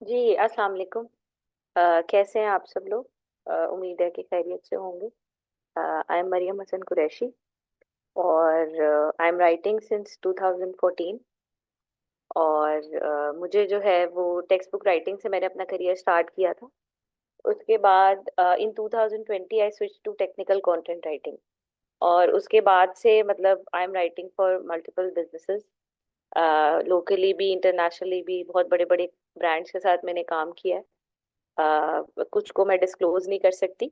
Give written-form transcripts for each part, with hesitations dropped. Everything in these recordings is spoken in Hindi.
जी, अस्सलाम वालेकुम। कैसे हैं आप सब लोग? उम्मीद है कि खैरियत से होंगे। आई एम मरियम हसन कुरैशी और आई एम राइटिंग सिंस 2014। और मुझे जो है वो टेक्स्ट बुक राइटिंग से मैंने अपना करियर स्टार्ट किया था। उसके बाद in 2020 I switch to technical content writing. और उसके बाद से मतलब I am writing for multiple businesses, locally भी इंटरनेशनली भी। बहुत बड़े बड़े ब्रांड्स के साथ मैंने काम किया है। कुछ को मैं डिस्क्लोज नहीं कर सकती।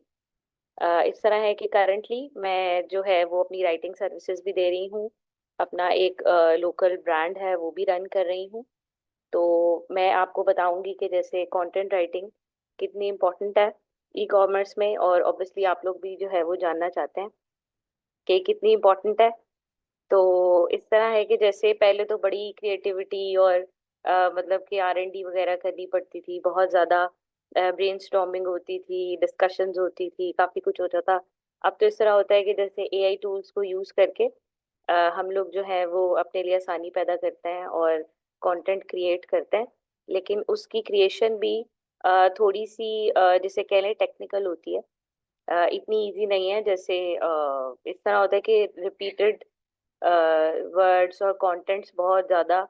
इस तरह है कि करंटली मैं जो है वो अपनी राइटिंग सर्विसेज भी दे रही हूँ। अपना एक लोकल ब्रांड है वो भी रन कर रही हूँ। तो मैं आपको बताऊंगी कि जैसे कंटेंट राइटिंग कितनी इम्पोर्टेंट है ई कॉमर्स में, और ऑब्वियसली आप लोग भी जो है वो जानना चाहते हैं कि कितनी इम्पोर्टेंट है। तो इस तरह है कि जैसे पहले तो बड़ी क्रिएटिविटी और मतलब कि R&D वगैरह करनी पड़ती थी, बहुत ज़्यादा ब्रेनस्टॉर्मिंग होती थी, डिस्कशंस होती थी, काफ़ी कुछ होता था। अब तो इस तरह होता है कि जैसे AI टूल्स को यूज़ करके हम लोग जो है वो अपने लिए आसानी पैदा करते हैं और कंटेंट क्रिएट करते हैं। लेकिन उसकी क्रिएशन भी थोड़ी सी जिसे कह लें टेक्निकल होती है। इतनी इजी नहीं है। जैसे इस तरह होता है कि रिपीटेड वर्ड्स और कंटेंट्स बहुत ज़्यादा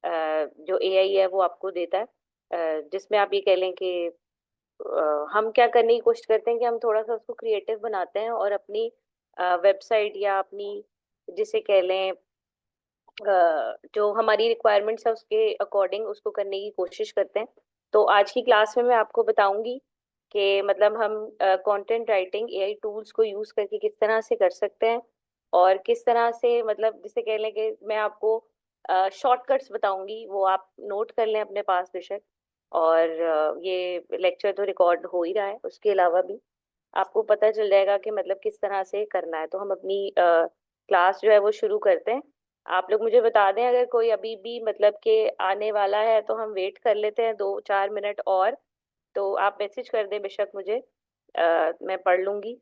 जो AI है वो आपको देता है, जिसमें आप ये कह लें कि हम क्या करने की कोशिश करते हैं कि हम थोड़ा सा उसको क्रिएटिव बनाते हैं और अपनी वेबसाइट या अपनी जिसे कह लें जो हमारी रिक्वायरमेंट्स है उसके अकॉर्डिंग उसको करने की कोशिश करते हैं। तो आज की क्लास में मैं आपको बताऊंगी कि मतलब हम कंटेंट राइटिंग AI टूल्स को यूज़ करके किस तरह से कर सकते हैं, और किस तरह से मतलब जिसे कह लें कि मैं आपको शॉर्टकट्स बताऊंगी, वो आप नोट कर लें अपने पास बेशक। और ये लेक्चर तो रिकॉर्ड हो ही रहा है, उसके अलावा भी आपको पता चल जाएगा कि मतलब किस तरह से करना है। तो हम अपनी क्लास जो है वो शुरू करते हैं। आप लोग मुझे बता दें अगर कोई अभी भी मतलब कि आने वाला है, तो हम वेट कर लेते हैं 2-4 मिनट और। तो आप मैसेज कर दें बेशक मुझे, मैं पढ़ लूंगी।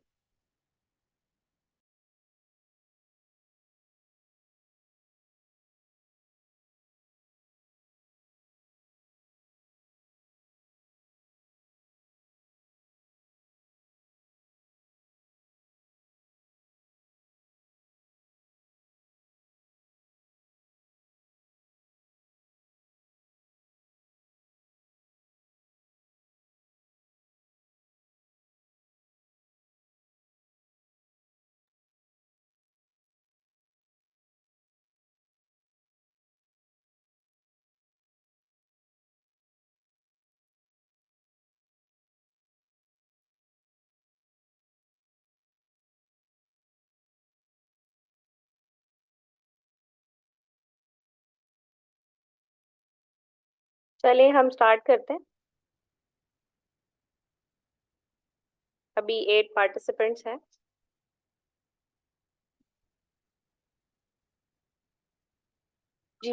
चलिए हम स्टार्ट करते हैं। अभी 8 पार्टिसिपेंट्स हैं। जी।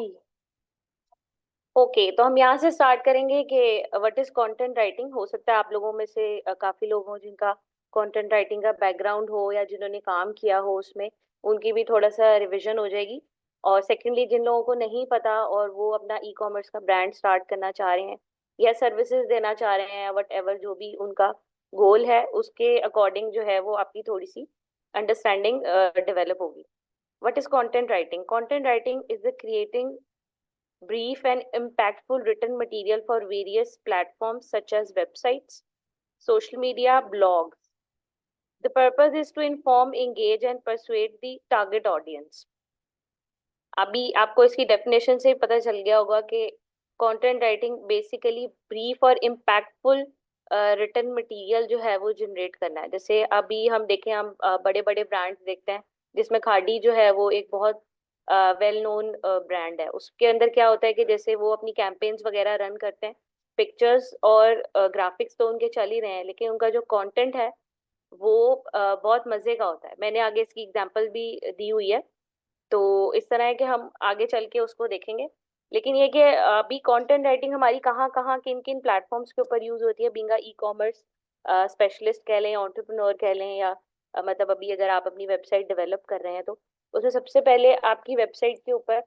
ओके, तो हम यहाँ से स्टार्ट करेंगे कि व्हाट इज कंटेंट राइटिंग। हो सकता है आप लोगों में से काफी लोग हों जिनका कंटेंट राइटिंग का बैकग्राउंड हो या जिन्होंने काम किया हो उसमें, उनकी भी थोड़ा सा रिवीजन हो जाएगी। और सेकेंडली जिन लोगों को नहीं पता और वो अपना ई कॉमर्स का ब्रांड स्टार्ट करना चाह रहे हैं या सर्विसेज देना चाह रहे हैं, वट एवर जो भी उनका गोल है, उसके अकॉर्डिंग जो है वो आपकी थोड़ी सी अंडरस्टैंडिंग डेवलप होगी। What is content writing? Content writing is the creating brief and impactful written material for various platforms such as websites, social media, blogs. The purpose is to inform, engage, and persuade the target audience. अभी आपको इसकी डेफिनेशन से ही पता चल गया होगा कि कंटेंट राइटिंग बेसिकली ब्रीफ और इम्पैक्टफुल रिटन मटेरियल जो है वो जनरेट करना है। जैसे अभी हम देखें, हम बड़े बड़े ब्रांड्स देखते हैं, जिसमें खाड़ी जो है वो एक बहुत वेल नोन ब्रांड है। उसके अंदर क्या होता है कि जैसे वो अपनी कैंपेन्स वगैरह रन करते हैं, पिक्चर्स और ग्राफिक्स तो उनके चल ही रहे हैं, लेकिन उनका जो कंटेंट है वो बहुत मजे का होता है। मैंने आगे इसकी एग्जांपल भी दी हुई है। तो इस तरह है कि हम आगे चल के उसको देखेंगे। लेकिन ये कि अभी कंटेंट राइटिंग हमारी कहाँ कहाँ किन किन प्लेटफॉर्म्स के ऊपर यूज होती है, बीइंग ई कॉमर्स स्पेशलिस्ट कह लें, एंटरप्रेन्योर कह लें, या मतलब अभी अगर आप अपनी वेबसाइट डेवलप कर रहे हैं, तो उसमें सबसे पहले आपकी वेबसाइट के ऊपर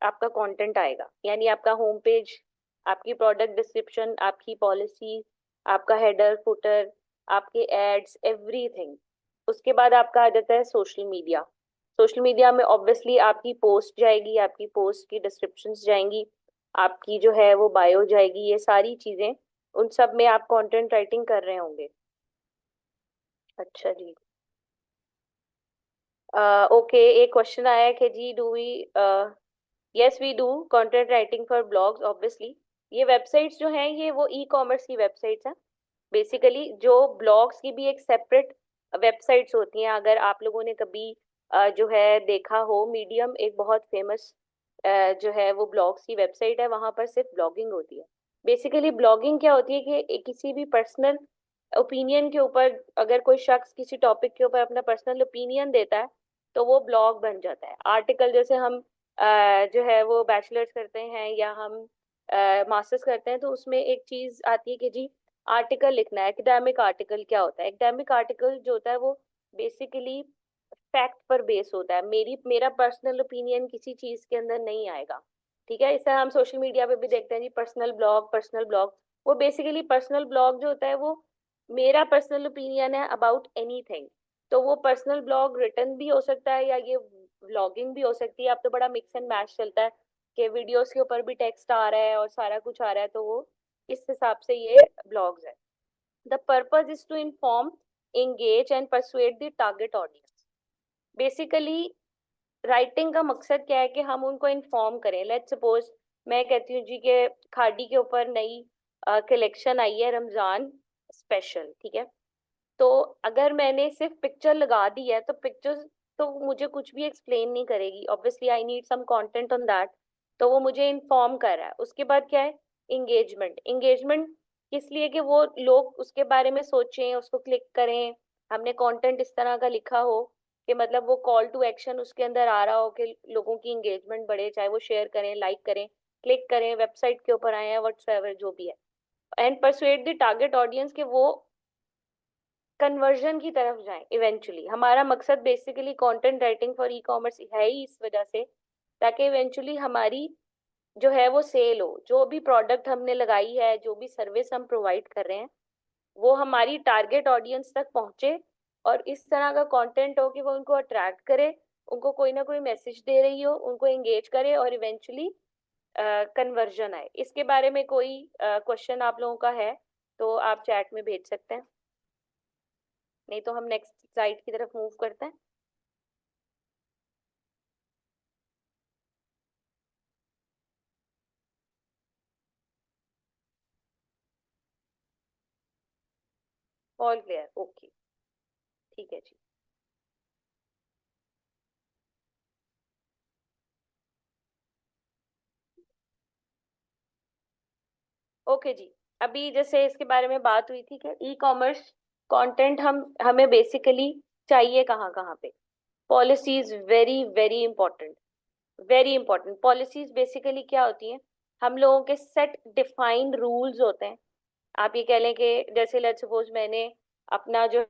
आपका कंटेंट आएगा, यानी आपका होम पेज आपकी प्रोडक्ट डिस्क्रिप्शन, आपकी पॉलिसी, आपका हेडर फुटर, आपके एड्स, एवरीथिंग। उसके बाद आपका आ जाता है सोशल मीडिया। सोशल मीडिया में ऑब्वियसली आपकी पोस्ट जाएगी, आपकी पोस्ट की डिस्क्रिप्शंस जाएंगी, आपकी जो है वो बायो जाएगी, ये सारी चीजें, उन सब में आप कंटेंट राइटिंग कर रहे होंगे। अच्छा जी। ओके, एक क्वेश्चन आया है कि जी do we, yes we do content writing for blogs obviously. ये वेबसाइट्स जो हैं ये वो ई कॉमर्स की वेबसाइट्स हैं बेसिकली। जो ब्लॉग्स की भी एक सेपरेट वेबसाइट्स होती हैं। अगर आप लोगों ने कभी जो है देखा हो, मीडियम एक बहुत फेमस जो है वो ब्लॉग्स की वेबसाइट है, वहां पर सिर्फ ब्लॉगिंग होती है। बेसिकली ब्लॉगिंग क्या होती है कि किसी भी पर्सनल ओपिनियन के ऊपर, अगर कोई शख्स किसी टॉपिक के ऊपर अपना पर्सनल ओपिनियन देता है तो वो ब्लॉग बन जाता है। आर्टिकल जैसे हम जो है वो बैचलर्स करते हैं या हम मास्टर्स करते हैं, तो उसमें एक चीज आती है कि जी आर्टिकल लिखना है। एकेडमिक आर्टिकल क्या होता है? एकेडमिक आर्टिकल जो होता है वो बेसिकली फैक्ट पर बेस होता है। मेरा पर्सनल ओपिनियन किसी चीज के अंदर नहीं आएगा। ठीक है, इसे हम सोशल मीडिया पे भी देखते हैं जी, पर्सनल ब्लॉग, पर्सनल ब्लॉग। वो बेसिकली पर्सनल ब्लॉग जो होता है वो मेरा पर्सनल ओपिनियन है अबाउट एनीथिंग। तो वो पर्सनल ब्लॉग रिटर्न भी हो सकता है या ये व्लॉगिंग भी हो सकती है। अब तो बड़ा मिक्स एंड मैच चलता है कि वीडियोस के ऊपर भी टेक्स्ट आ रहा है और सारा कुछ आ रहा है, तो वो इस हिसाब से ये ब्लॉग्स है। The purpose is to inform, engage and persuade the target audience। Basically writing का मकसद क्या है कि हम उनको इन्फॉर्म करें। लेट्स सपोज मैं कहती हूँ जी कि खादी के ऊपर नई कलेक्शन आई है, रमजान स्पेशल, ठीक है। तो अगर मैंने सिर्फ पिक्चर लगा दी है तो पिक्चर तो मुझे कुछ भी एक्सप्लेन नहीं करेगी, obviously I need some content on that. तो वो मुझे इन्फॉर्म कर रहा है। उसके बाद क्या है? इंगेजमेंट। इंगेजमेंट किस लिए? कि वो लोग उसके बारे में सोचें, उसको क्लिक करें। हमने कंटेंट इस तरह का लिखा हो कि मतलब वो कॉल टू एक्शन उसके अंदर आ रहा हो कि लोगों की इंगेजमेंट बढ़े, चाहे वो शेयर करें, लाइक करें, क्लिक करें, वेबसाइट के ऊपर आए हैं, व्हाट्सएवर जो भी है। And persuade the target audience के वो कन्वर्जन की तरफ जाएं इवेंचुअली। हमारा मकसद basically content writing for e commerce है ही इस वजह से, ताकि इवेंचुअली हमारी जो है वो सेल हो। जो भी प्रोडक्ट हमने लगाई है, जो भी सर्विस हम प्रोवाइड कर रहे हैं, वो हमारी टारगेट ऑडियंस तक पहुंचे और इस तरह का कंटेंट हो कि वो उनको अट्रैक्ट करे, उनको कोई ना कोई मैसेज दे रही हो, उनको एंगेज करे और इवेंचुअली कन्वर्जन आए। इसके बारे में कोई क्वेश्चन आप लोगों का है तो आप चैट में भेज सकते हैं, नहीं तो हम नेक्स्ट स्लाइड की तरफ मूव करते हैं। ऑल क्लियर, ओके, ठीक है जी। ओके जी। अभी जैसे इसके बारे में बात हुई थी कि ई कॉमर्स कंटेंट हम हमें बेसिकली चाहिए कहाँ कहाँ पे। Policies very very important, very important. Policies basically क्या होती हैं? हम लोगों के सेट डिफाइंड रूल्स होते हैं। आप ये कह लें कि जैसे लेट्स सपोज मैंने अपना जो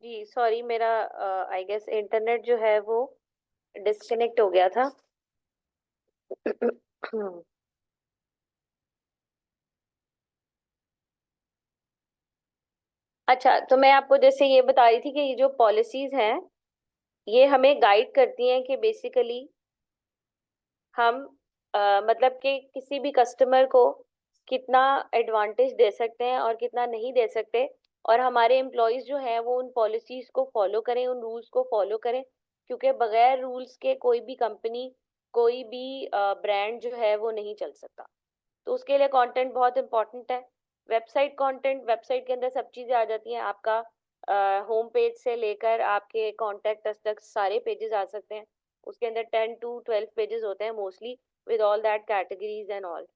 जी सॉरी, मेरा आई गेस इंटरनेट जो है वो डिस्कनेक्ट हो गया था। अच्छा, तो मैं आपको जैसे ये बता रही थी कि ये जो पॉलिसीज हैं ये हमें गाइड करती हैं कि बेसिकली हम मतलब कि किसी भी कस्टमर को कितना एडवांटेज दे सकते हैं और कितना नहीं दे सकते, और हमारे एम्प्लॉयज जो हैं वो उन पॉलिसीज को फॉलो करें, उन रूल्स को फॉलो करें, क्योंकि बगैर रूल्स के कोई भी कंपनी, कोई भी ब्रांड जो है वो नहीं चल सकता। तो उसके लिए कंटेंट बहुत इंपॉर्टेंट है। वेबसाइट कंटेंट, वेबसाइट के अंदर सब चीज़ें आ जाती हैं, आपका होम पेज से लेकर आपके कॉन्टैक्ट अस तक सारे पेजेस आ सकते हैं। उसके अंदर 10 to 12 पेजेस होते हैं mostly, with all that categories and all.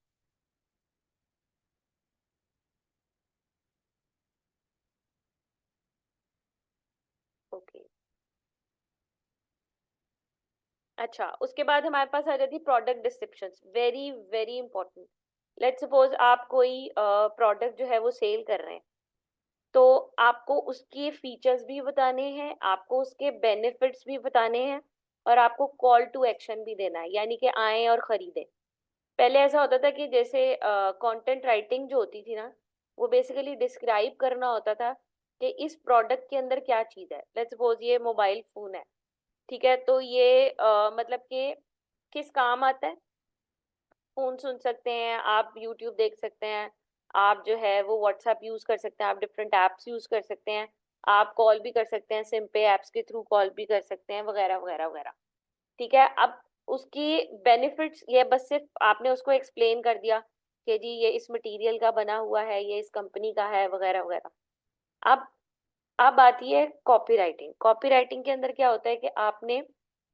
Okay. अच्छा, उसके बाद हमारे पास आ जाती है product descriptions, very very important. Let's suppose आप कोई प्रोडक्ट जो है वो सेल कर रहे हैं, तो आपको उसके फीचर्स भी बताने हैं, आपको उसके बेनिफिट्स भी बताने हैं, और आपको कॉल टू एक्शन भी देना है, यानी कि आएं और खरीदें। पहले ऐसा होता था कि जैसे कंटेंट राइटिंग जो होती थी ना, वो बेसिकली डिस्क्राइब करना होता था कि इस प्रोडक्ट के अंदर क्या चीज़ है। लेट्स सपोज ये मोबाइल फोन है, ठीक है, तो ये मतलब कि किस काम आता है। फोन सुन सकते हैं आप, यूट्यूब देख सकते हैं आप, जो है वो व्हाट्सएप यूज कर सकते हैं आप, डिफरेंट एप्स यूज कर सकते हैं आप, कॉल भी कर सकते हैं, सिम पे एप्स के थ्रू कॉल भी कर सकते हैं, वगैरह वगैरह वगैरह। ठीक है, अब उसकी बेनिफिट्स ये बस सिर्फ आपने उसको एक्सप्लेन कर दिया कि जी ये इस मटेरियल का बना हुआ है, ये इस कंपनी का है, वगैरह वगैरह। अब अब आती है कॉपी राइटिंग। कॉपी राइटिंग के अंदर क्या होता है कि आपने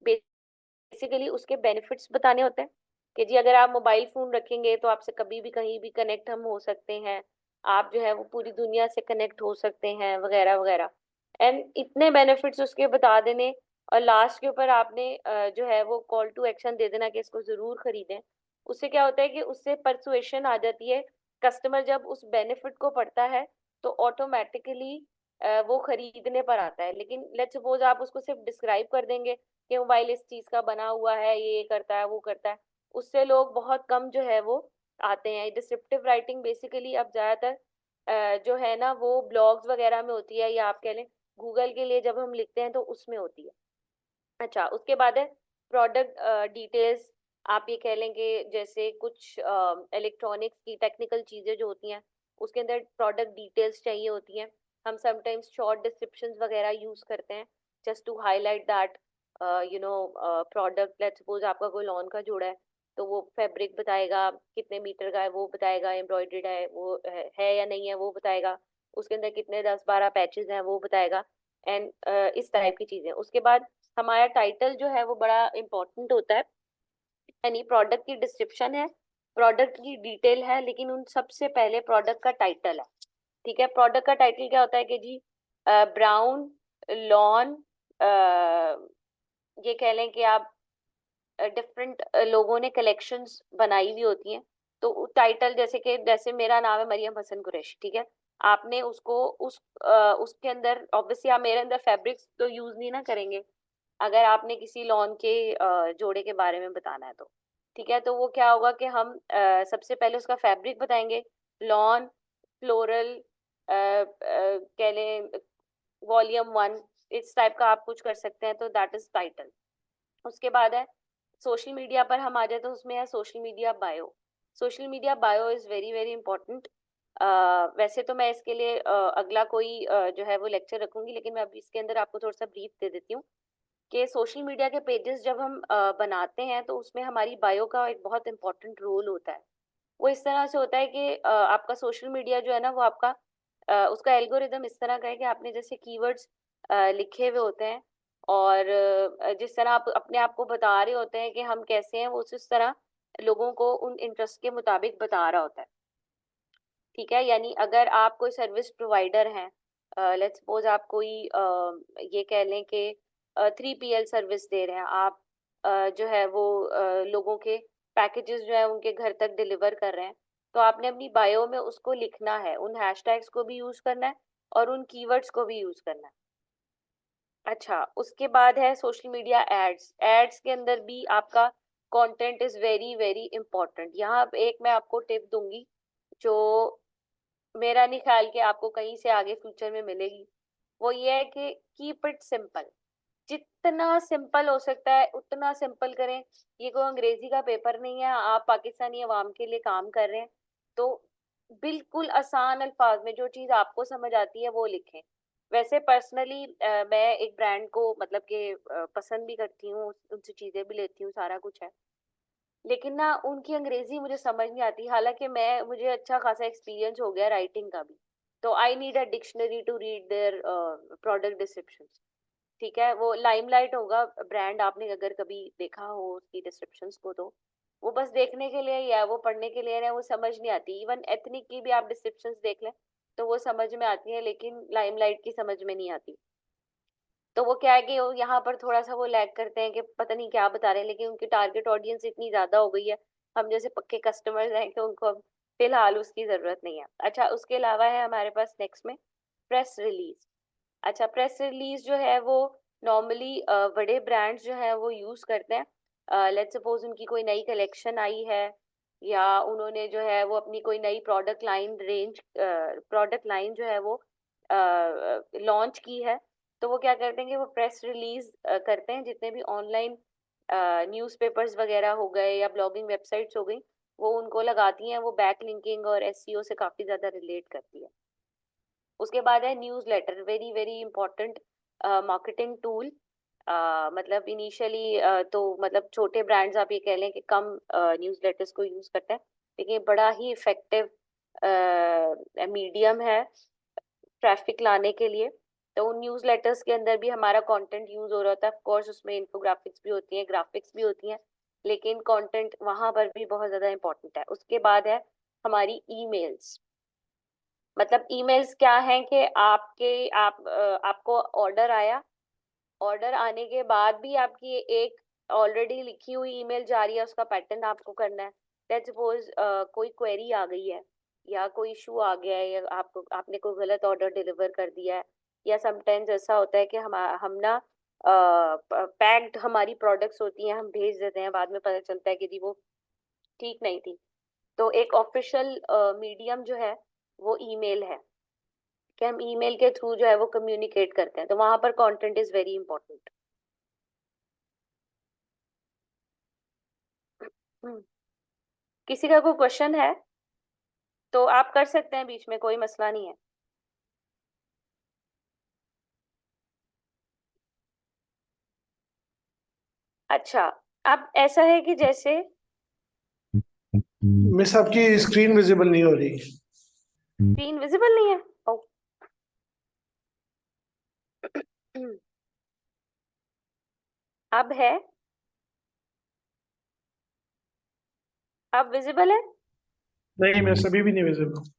बेसिकली उसके बेनिफिट्स बताने होते हैं कि जी अगर आप मोबाइल फोन रखेंगे तो आपसे कभी भी कहीं भी कनेक्ट हम हो सकते हैं, आप जो है वो पूरी दुनिया से कनेक्ट हो सकते हैं, वगैरह वगैरह। एंड इतने बेनिफिट्स उसके बता देने, और लास्ट के ऊपर आपने जो है वो कॉल टू एक्शन दे देना कि इसको जरूर खरीदें। उससे क्या होता है कि उससे परसुएशन आ जाती है। कस्टमर जब उस बेनिफिट को पढ़ता है तो ऑटोमेटिकली वो खरीदने पर आता है। लेकिन लेट्स सपोज आप उसको सिर्फ डिस्क्राइब कर देंगे कि मोबाइल इस चीज का बना हुआ है, ये करता है, वो करता है, उससे लोग बहुत कम जो है वो आते हैं। डिस्क्रिप्टिव राइटिंग बेसिकली अब ज्यादातर जो है ना वो ब्लॉग्स वगैरह में होती है, या आप कह लें गूगल के लिए जब हम लिखते हैं तो उसमें होती है। अच्छा, उसके बाद है प्रोडक्ट डिटेल्स। आप ये कह लेंगे जैसे कुछ इलेक्ट्रॉनिक्स की टेक्निकल चीजें जो होती हैं उसके अंदर प्रोडक्ट डिटेल्स चाहिए होती हैं। हम समटाइम्स शॉर्ट डिस्क्रिप्शंस वगैरह यूज करते हैं just to highlight that you know product. Let's suppose आपका कोई लॉन का जोड़ा है, तो वो फैब्रिक बताएगा, कितने मीटर का है वो बताएगा, एम्ब्रॉयडर्ड है वो है या नहीं है वो बताएगा, उसके अंदर कितने 10-12 पैचेस हैं वो बताएगा, एंड इस टाइप की चीजें। उसके बाद हमारा टाइटल जो है वो बड़ा इंपॉर्टेंट होता है। यानी प्रोडक्ट की डिस्क्रिप्शन है, प्रोडक्ट की डिटेल है, लेकिन उन सबसे पहले प्रोडक्ट का टाइटल है। ठीक है, प्रोडक्ट का टाइटल क्या होता है कि जी ब्राउन लॉन, ये कह लें कि आप डिफरेंट लोगों ने कलेक्शंस बनाई हुई होती हैं। तो टाइटल जैसे कि जैसे मेरा नाम है मरियम हसन कुरैशी, ठीक है, आपने उसको उसके अंदर ऑब्वियसली आप मेरे अंदर फैब्रिक्स तो यूज नहीं ना करेंगे अगर आपने किसी लॉन के जोड़े के बारे में बताना है तो। ठीक है, तो वो क्या होगा कि हम सबसे पहले उसका फैब्रिक बताएंगे, लॉन, फ्लोरल, कह लें वॉल्यूम 1, इस टाइप का आप कुछ कर सकते हैं, तो दैट इज टाइटल। उसके बाद है सोशल मीडिया पर हम आ जाए, तो उसमें है social media bio. Social media bio is very very important. वैसे तो मैं इसके लिए अगला कोई जो है वो लेक्चर रखूंगी, लेकिन मैं अभी इसके अंदर आपको थोड़ा सा ब्रीफ दे देती हूँ कि सोशल मीडिया के पेजेस जब हम बनाते हैं तो उसमें हमारी बायो का एक बहुत इंपॉर्टेंट रोल होता है। वो इस तरह से होता है कि आपका सोशल मीडिया जो है ना वो आपका उसका एल्गोरिदम इस तरह का है कि आपने जैसे कीवर्ड्स लिखे हुए होते हैं, और जिस तरह आप अपने आप को बता रहे होते हैं कि हम कैसे हैं, वो उस तरह लोगों को उन इंटरेस्ट के मुताबिक बता रहा होता है। ठीक है, यानी अगर आप कोई सर्विस प्रोवाइडर हैं, लेट्स सपोज आप कोई ये कह लें कि 3PL सर्विस दे रहे हैं आप, जो है वो लोगों के पैकेजेस जो है उनके घर तक डिलीवर कर रहे हैं, तो आपने अपनी बायो में उसको लिखना है, उन हैशटैग्स को भी यूज करना है और उन कीवर्ड्स को भी यूज करना है। अच्छा, उसके बाद है सोशल मीडिया एड्स। एड्स के अंदर भी आपका content is very very important. यहाँ पे एक मैं आपको टिप दूंगी जो मेरा नहीं ख्याल कि आपको कहीं से आगे फ्यूचर में मिलेगी। वो ये है कि कीप इट सिंपल। जितना सिंपल हो सकता है उतना सिंपल करें। ये कोई अंग्रेजी का पेपर नहीं है, आप पाकिस्तानी अवाम के लिए काम कर रहे हैं। तो बिल्कुल आसान अल्फाज में जो चीज आपको समझ आती है वो लिखें। वैसे पर्सनली मैं एक ब्रांड को मतलब कि पसंद भी करती हूँ, उनसे चीजें भी लेती हूँ, सारा कुछ है। लेकिन ना उनकी अंग्रेजी मुझे समझ नहीं आती, हालांकि मुझे अच्छा खासा एक्सपीरियंस हो गया राइटिंग का भी। तो I need a dictionary to read their product description. ठीक है, वो लाइमलाइट होगा ब्रांड, आपने अगर कभी देखा हो उसकी डिस्क्रिप्शंस को, तो वो बस देखने के लिए ही है, वो पढ़ने के लिए है, वो समझ नहीं आती। इवन एथनिक की भी आप डिस्क्रिप्शंस देख लें तो वो समझ में आती है, लेकिन लाइमलाइट की समझ में नहीं आती। तो वो क्या है कि वो यहाँ पर थोड़ा सा वो लैग करते हैं कि पता नहीं क्या बता रहे हैं, लेकिन उनकी टारगेट ऑडियंस इतनी ज्यादा हो गई है, हम जैसे पक्के कस्टमर्स हैं, कि उनको अब फिलहाल उसकी जरूरत नहीं है। अच्छा, उसके अलावा है हमारे पास नेक्स्ट में प्रेस रिलीज। अच्छा, प्रेस रिलीज जो है वो नॉर्मली बड़े ब्रांड्स जो है वो यूज करते हैं। लेट्स सपोज उनकी कोई नई कलेक्शन आई है, या उन्होंने जो है वो अपनी कोई नई प्रोडक्ट लाइन जो है वो लॉन्च की है। तो वो क्या करते हैं कि वो प्रेस रिलीज करते हैं, जितने भी ऑनलाइन न्यूज़पेपर्स वगैरह हो गए या ब्लॉगिंग वेबसाइट्स हो गई, वो उनको लगाती हैं। वो बैक लिंकिंग और एसईओ से काफी ज्यादा रिलेट करती है। उसके बाद है newsletter, very very important marketing tool. मतलब इनिशियली तो मतलब छोटे ब्रांड्स आप ये कह लें कि कम न्यूज़ लेटर्स को यूज करते हैं, लेकिन ये बड़ा ही इफेक्टिव मीडियम है ट्रैफिक लाने के लिए। तो उन न्यूज़ लेटर्स के अंदर भी हमारा कंटेंट यूज हो रहा था। ऑफ कोर्स उसमें इन्फोग्राफिक्स भी होती हैं, ग्राफिक्स भी होती हैं, लेकिन कंटेंट वहां पर भी बहुत ज्यादा इंपॉर्टेंट है। उसके बाद है हमारी ईमेल्स। मतलब ईमेल्स क्या है कि आपको ऑर्डर आया, ऑर्डर आने के बाद भी आपकी एक ऑलरेडी लिखी हुई ईमेल जा रही है, उसका पैटर्न आपको करना है। लेट्स सपोज कोई क्वेरी आ गई है, या कोई इशू आ गया है, या आपने कोई गलत ऑर्डर डिलीवर कर दिया है, या समटाइम्स ऐसा होता है कि हम ना पैक्ड हमारी प्रोडक्ट्स होती हैं, हम भेज देते हैं, बाद में पता चलता है कि जी वो ठीक नहीं थी। तो एक ऑफिशियल मीडियम जो है वो ईमेल है, कि हम ईमेल के थ्रू जो है वो कम्युनिकेट करते हैं, तो वहां पर कंटेंट इज वेरी इंपॉर्टेंट। किसी का कोई क्वेश्चन है तो आप कर सकते हैं बीच में, कोई मसला नहीं है। अच्छा, अब ऐसा है कि जैसे मिस आपकी स्क्रीन विजिबल नहीं हो रही। स्क्रीन विजिबल नहीं है। ओ, अब है, अब विजिबल है। नहीं मिस अभी भी नहीं विजिबल।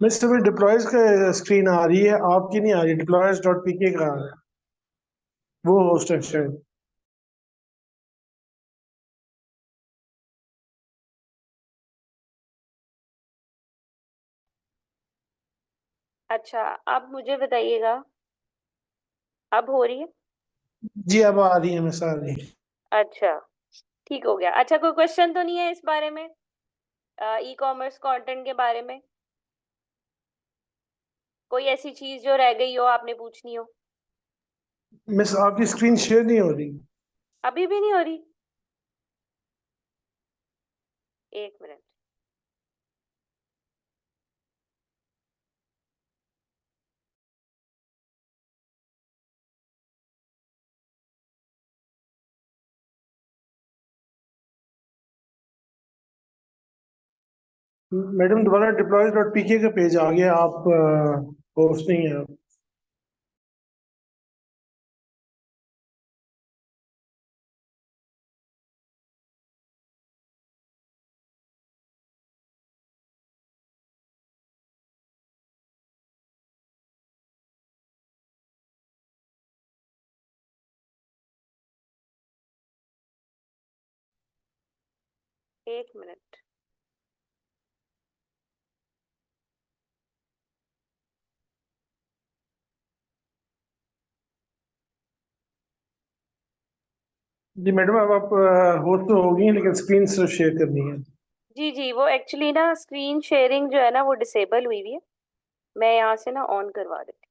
मिस अभी डिप्लॉयज का स्क्रीन आ रही है, आपकी नहीं आ रही। डिप्लॉयज डॉट पीके का आ रहा है, वो होस्ट है शायद। अच्छा, अब मुझे बताइएगा, अब हो रही है। जी अब आ रही है मिस, आ रही है। अच्छा, ठीक हो गया। अच्छा, कोई क्वेश्चन तो नहीं है इस बारे में, ई कॉमर्स कंटेंट के बारे में? कोई ऐसी चीज जो रह गई हो आपने पूछनी हो? मिस आपकी स्क्रीन शेयर नहीं हो रही। अभी भी नहीं हो रही? एक मिनट। मैडम दोबारा डिप्लॉयज डॉट पीके का पेज आ गया, आप होस्ट नहीं है। एक मिनट। जी मैडम, अब आप होस्ट तो होगी लेकिन स्क्रीन सिर्फ शेयर करनी है। जी जी, वो एक्चुअली ना स्क्रीन शेयरिंग जो है ना वो डिसेबल हुई हुई है। मैं यहाँ से ना ऑन करवा देती हूँ।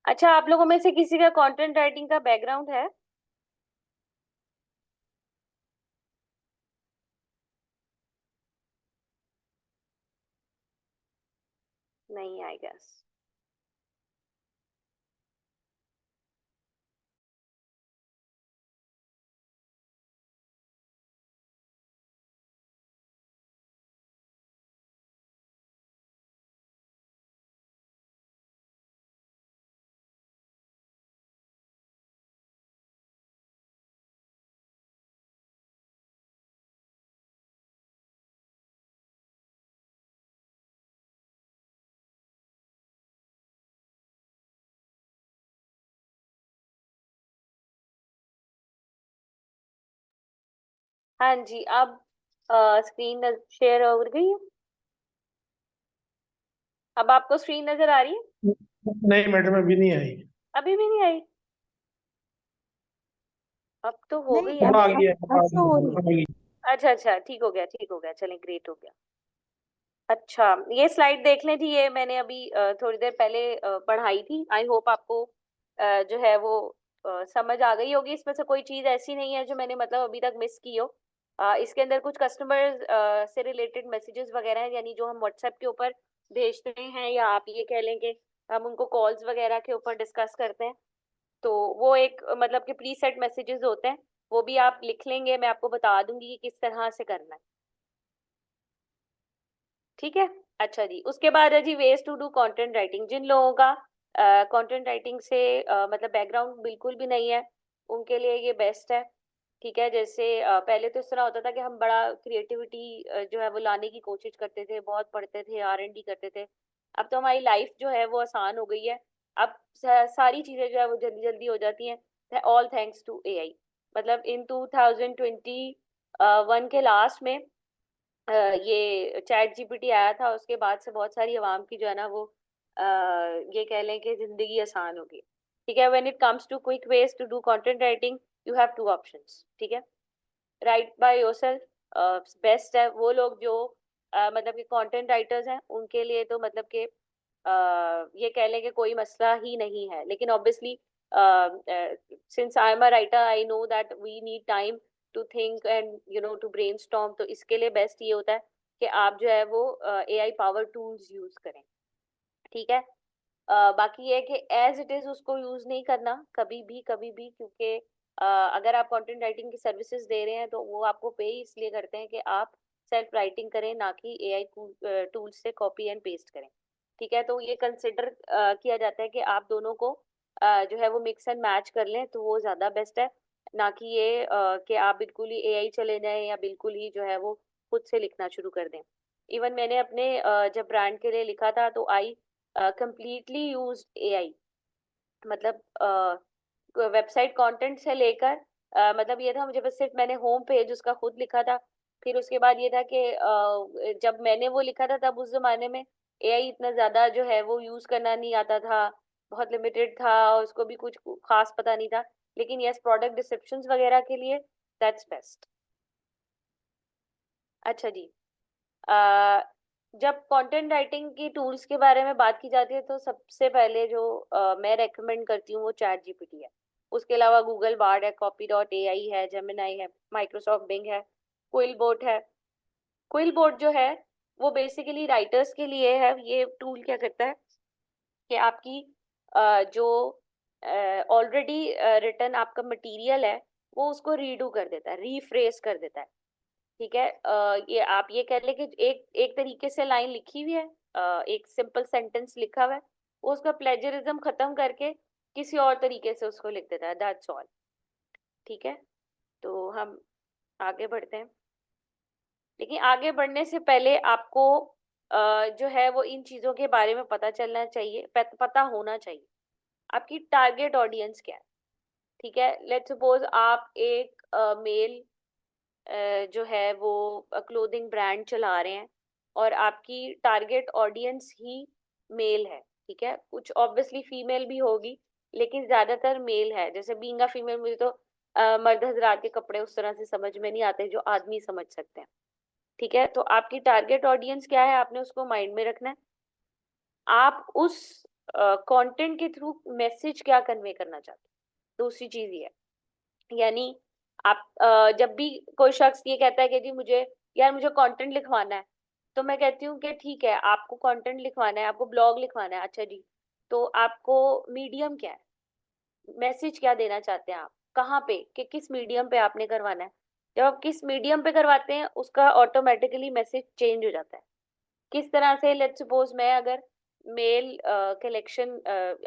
अच्छा, आप लोगों में से किसी का कंटेंट राइटिंग का बैकग्राउंड है? नहीं, आई गेस। हाँ जी, अब स्क्रीन शेयर हो गई है। अब आपको स्क्रीन नजर आ रही है? नहीं मैडम, अभी नहीं आई। अभी भी नहीं आई? अब तो हो नहीं, गई है। अब आ गई है, अब तो हो रही आ गई। अच्छा अच्छा, ठीक हो गया, ठीक हो गया, चलें, ग्रेट हो गया। अच्छा, ये स्लाइड देख लें जी, ये मैंने अभी थोड़ी देर पहले पढ़ाई थी। आई होप आपको जो है वो समझ आ गई होगी। इसमें से कोई चीज़ ऐसी नहीं है जो मैंने मतलब अभी तक मिस की हो। इसके अंदर कुछ कस्टमर्स से रिलेटेड मैसेजेस वगैरह हैं, यानी जो हम व्हाट्सएप के ऊपर भेजते हैं, या आप ये कह लें कि हम उनको कॉल्स वगैरह के ऊपर डिस्कस करते हैं। तो वो एक मतलब कि प्री सेट मैसेजेस होते हैं। वो भी आप लिख लेंगे, मैं आपको बता दूंगी कि किस तरह से करना है। ठीक है। अच्छा जी, उसके बाद है जी ways to do content writing. जिन लोगों का कंटेंट राइटिंग से मतलब बैकग्राउंड बिल्कुल भी नहीं है, उनके लिए ये बेस्ट है। ठीक है, जैसे पहले तो इस तरह होता था कि हम बड़ा क्रिएटिविटी जो है वो लाने की कोशिश करते थे, बहुत पढ़ते थे, R&D करते थे। अब तो हमारी लाइफ जो है वो आसान हो गई है। अब सारी चीजें जो है वो जल्दी जल्दी हो जाती हैं, ऑल थैंक्स टू AI। मतलब इन 2021 के लास्ट में ये चैट GPT आया था, उसके बाद से बहुत सारी आवाम की जो है ना वो ये कह लें कि जिंदगी आसान हो गई। ठीक है, when it comes to quick ways to do content writing, you have two options. ठीक है, राइट बाय योरसेल्फ बेस्ट है। वो लोग जो मतलब कि कंटेंट राइटर्स हैं, उनके लिए तो मतलब कि ये कह लें कि कोई मसला ही नहीं है। लेकिन obviously since I am a writer, I know that we need time to think and to brainstorm. तो इसके लिए बेस्ट ये होता है कि आप जो है वो AI पावर टूल्स यूज करें। ठीक है। बाकी ये है कि एज इट इज उसको यूज नहीं करना कभी भी, क्योंकि अगर आप कंटेंट राइटिंग की सर्विसेज दे रहे हैं तो वो आपको पे इसलिए करते हैं कि आप सेल्फ राइटिंग करें, ना कि AI टूल से कॉपी एंड पेस्ट करें। ठीक है, तो ये कंसिडर किया जाता है कि आप दोनों को जो है वो मिक्स एंड मैच कर लें, तो वो ज़्यादा बेस्ट है। ना कि ये कि आप बिल्कुल ही AI चले जाएं या बिल्कुल ही जो है वो खुद से लिखना शुरू कर दें। इवन मैंने अपने जब ब्रांड के लिए लिखा था तो आई कंप्लीटली यूज AI। मतलब वेबसाइट कंटेंट से लेकर मतलब ये था, मुझे बस सिर्फ मैंने होम पेज उसका खुद लिखा था। फिर उसके बाद ये था कि जब मैंने वो लिखा था तब उस जमाने में AI इतना ज्यादा जो है वो यूज करना नहीं आता था, बहुत लिमिटेड था, और उसको भी कुछ खास पता नहीं था। लेकिन यस, प्रोडक्ट डिस्क्रिप्शंस वगैरह के लिए दैट्स बेस्ट। अच्छा जी, अ, जब कंटेंट राइटिंग की टूल्स के बारे में बात की जाती है तो सबसे पहले जो मैं रेकमेंड करती हूँ वो चैट GPT है। उसके अलावा गूगल बार्ड है, copy.ai है, जेमिनाई है, माइक्रोसॉफ्ट बिंग है, क्विल बोट है। क्विल बोट जो है वो बेसिकली राइटर्स के लिए है। ये टूल क्या करता है कि आपकी जो ऑलरेडी रिटर्न आपका मटेरियल है वो उसको रीडू कर देता है, रीफ्रेस कर देता है। ठीक है, ये आप ये कह लें कि एक एक तरीके से लाइन लिखी हुई है, एक सिंपल सेंटेंस लिखा हुआ है, वो उसका प्लेजरिज्म खत्म करके किसी और तरीके से उसको लिख देता है, दैट्स ऑल। ठीक है, तो हम आगे बढ़ते हैं। लेकिन आगे बढ़ने से पहले आपको जो है वो इन चीजों के बारे में पता चलना चाहिए, पता होना चाहिए आपकी टारगेट ऑडियंस क्या है। ठीक है, लेट्स सपोज आप एक मेल जो है वो क्लोथिंग ब्रांड चला रहे हैं और आपकी टारगेट ऑडियंस ही मेल है। ठीक है, कुछ ऑब्वियसली फीमेल भी होगी लेकिन ज्यादातर मेल है। जैसे बीइंग अ फीमेल मुझे तो मर्द हजरात के कपड़े उस तरह से समझ में नहीं आते जो आदमी समझ सकते हैं। ठीक है, तो आपकी टारगेट ऑडियंस क्या है आपने उसको माइंड में रखना है। आप उस कंटेंट के थ्रू मैसेज क्या कन्वे करना चाहते हैं, दूसरी चीज ये है। यानी आप जब भी कोई शख्स ये कहता है कि जी मुझे यार मुझे कंटेंट लिखवाना है, तो मैं कहती हूँ कि ठीक है आपको कंटेंट लिखवाना है, आपको ब्लॉग लिखवाना है, अच्छा जी, तो आपको मीडियम क्या है, मैसेज क्या देना चाहते हैं आप, कहाँ पे, कि किस मीडियम पे आपने करवाना है। जब आप किस मीडियम पे करवाते हैं उसका ऑटोमेटिकली मैसेज चेंज हो जाता है। किस तरह से, लेट्स सपोज मैं अगर मेल कलेक्शन,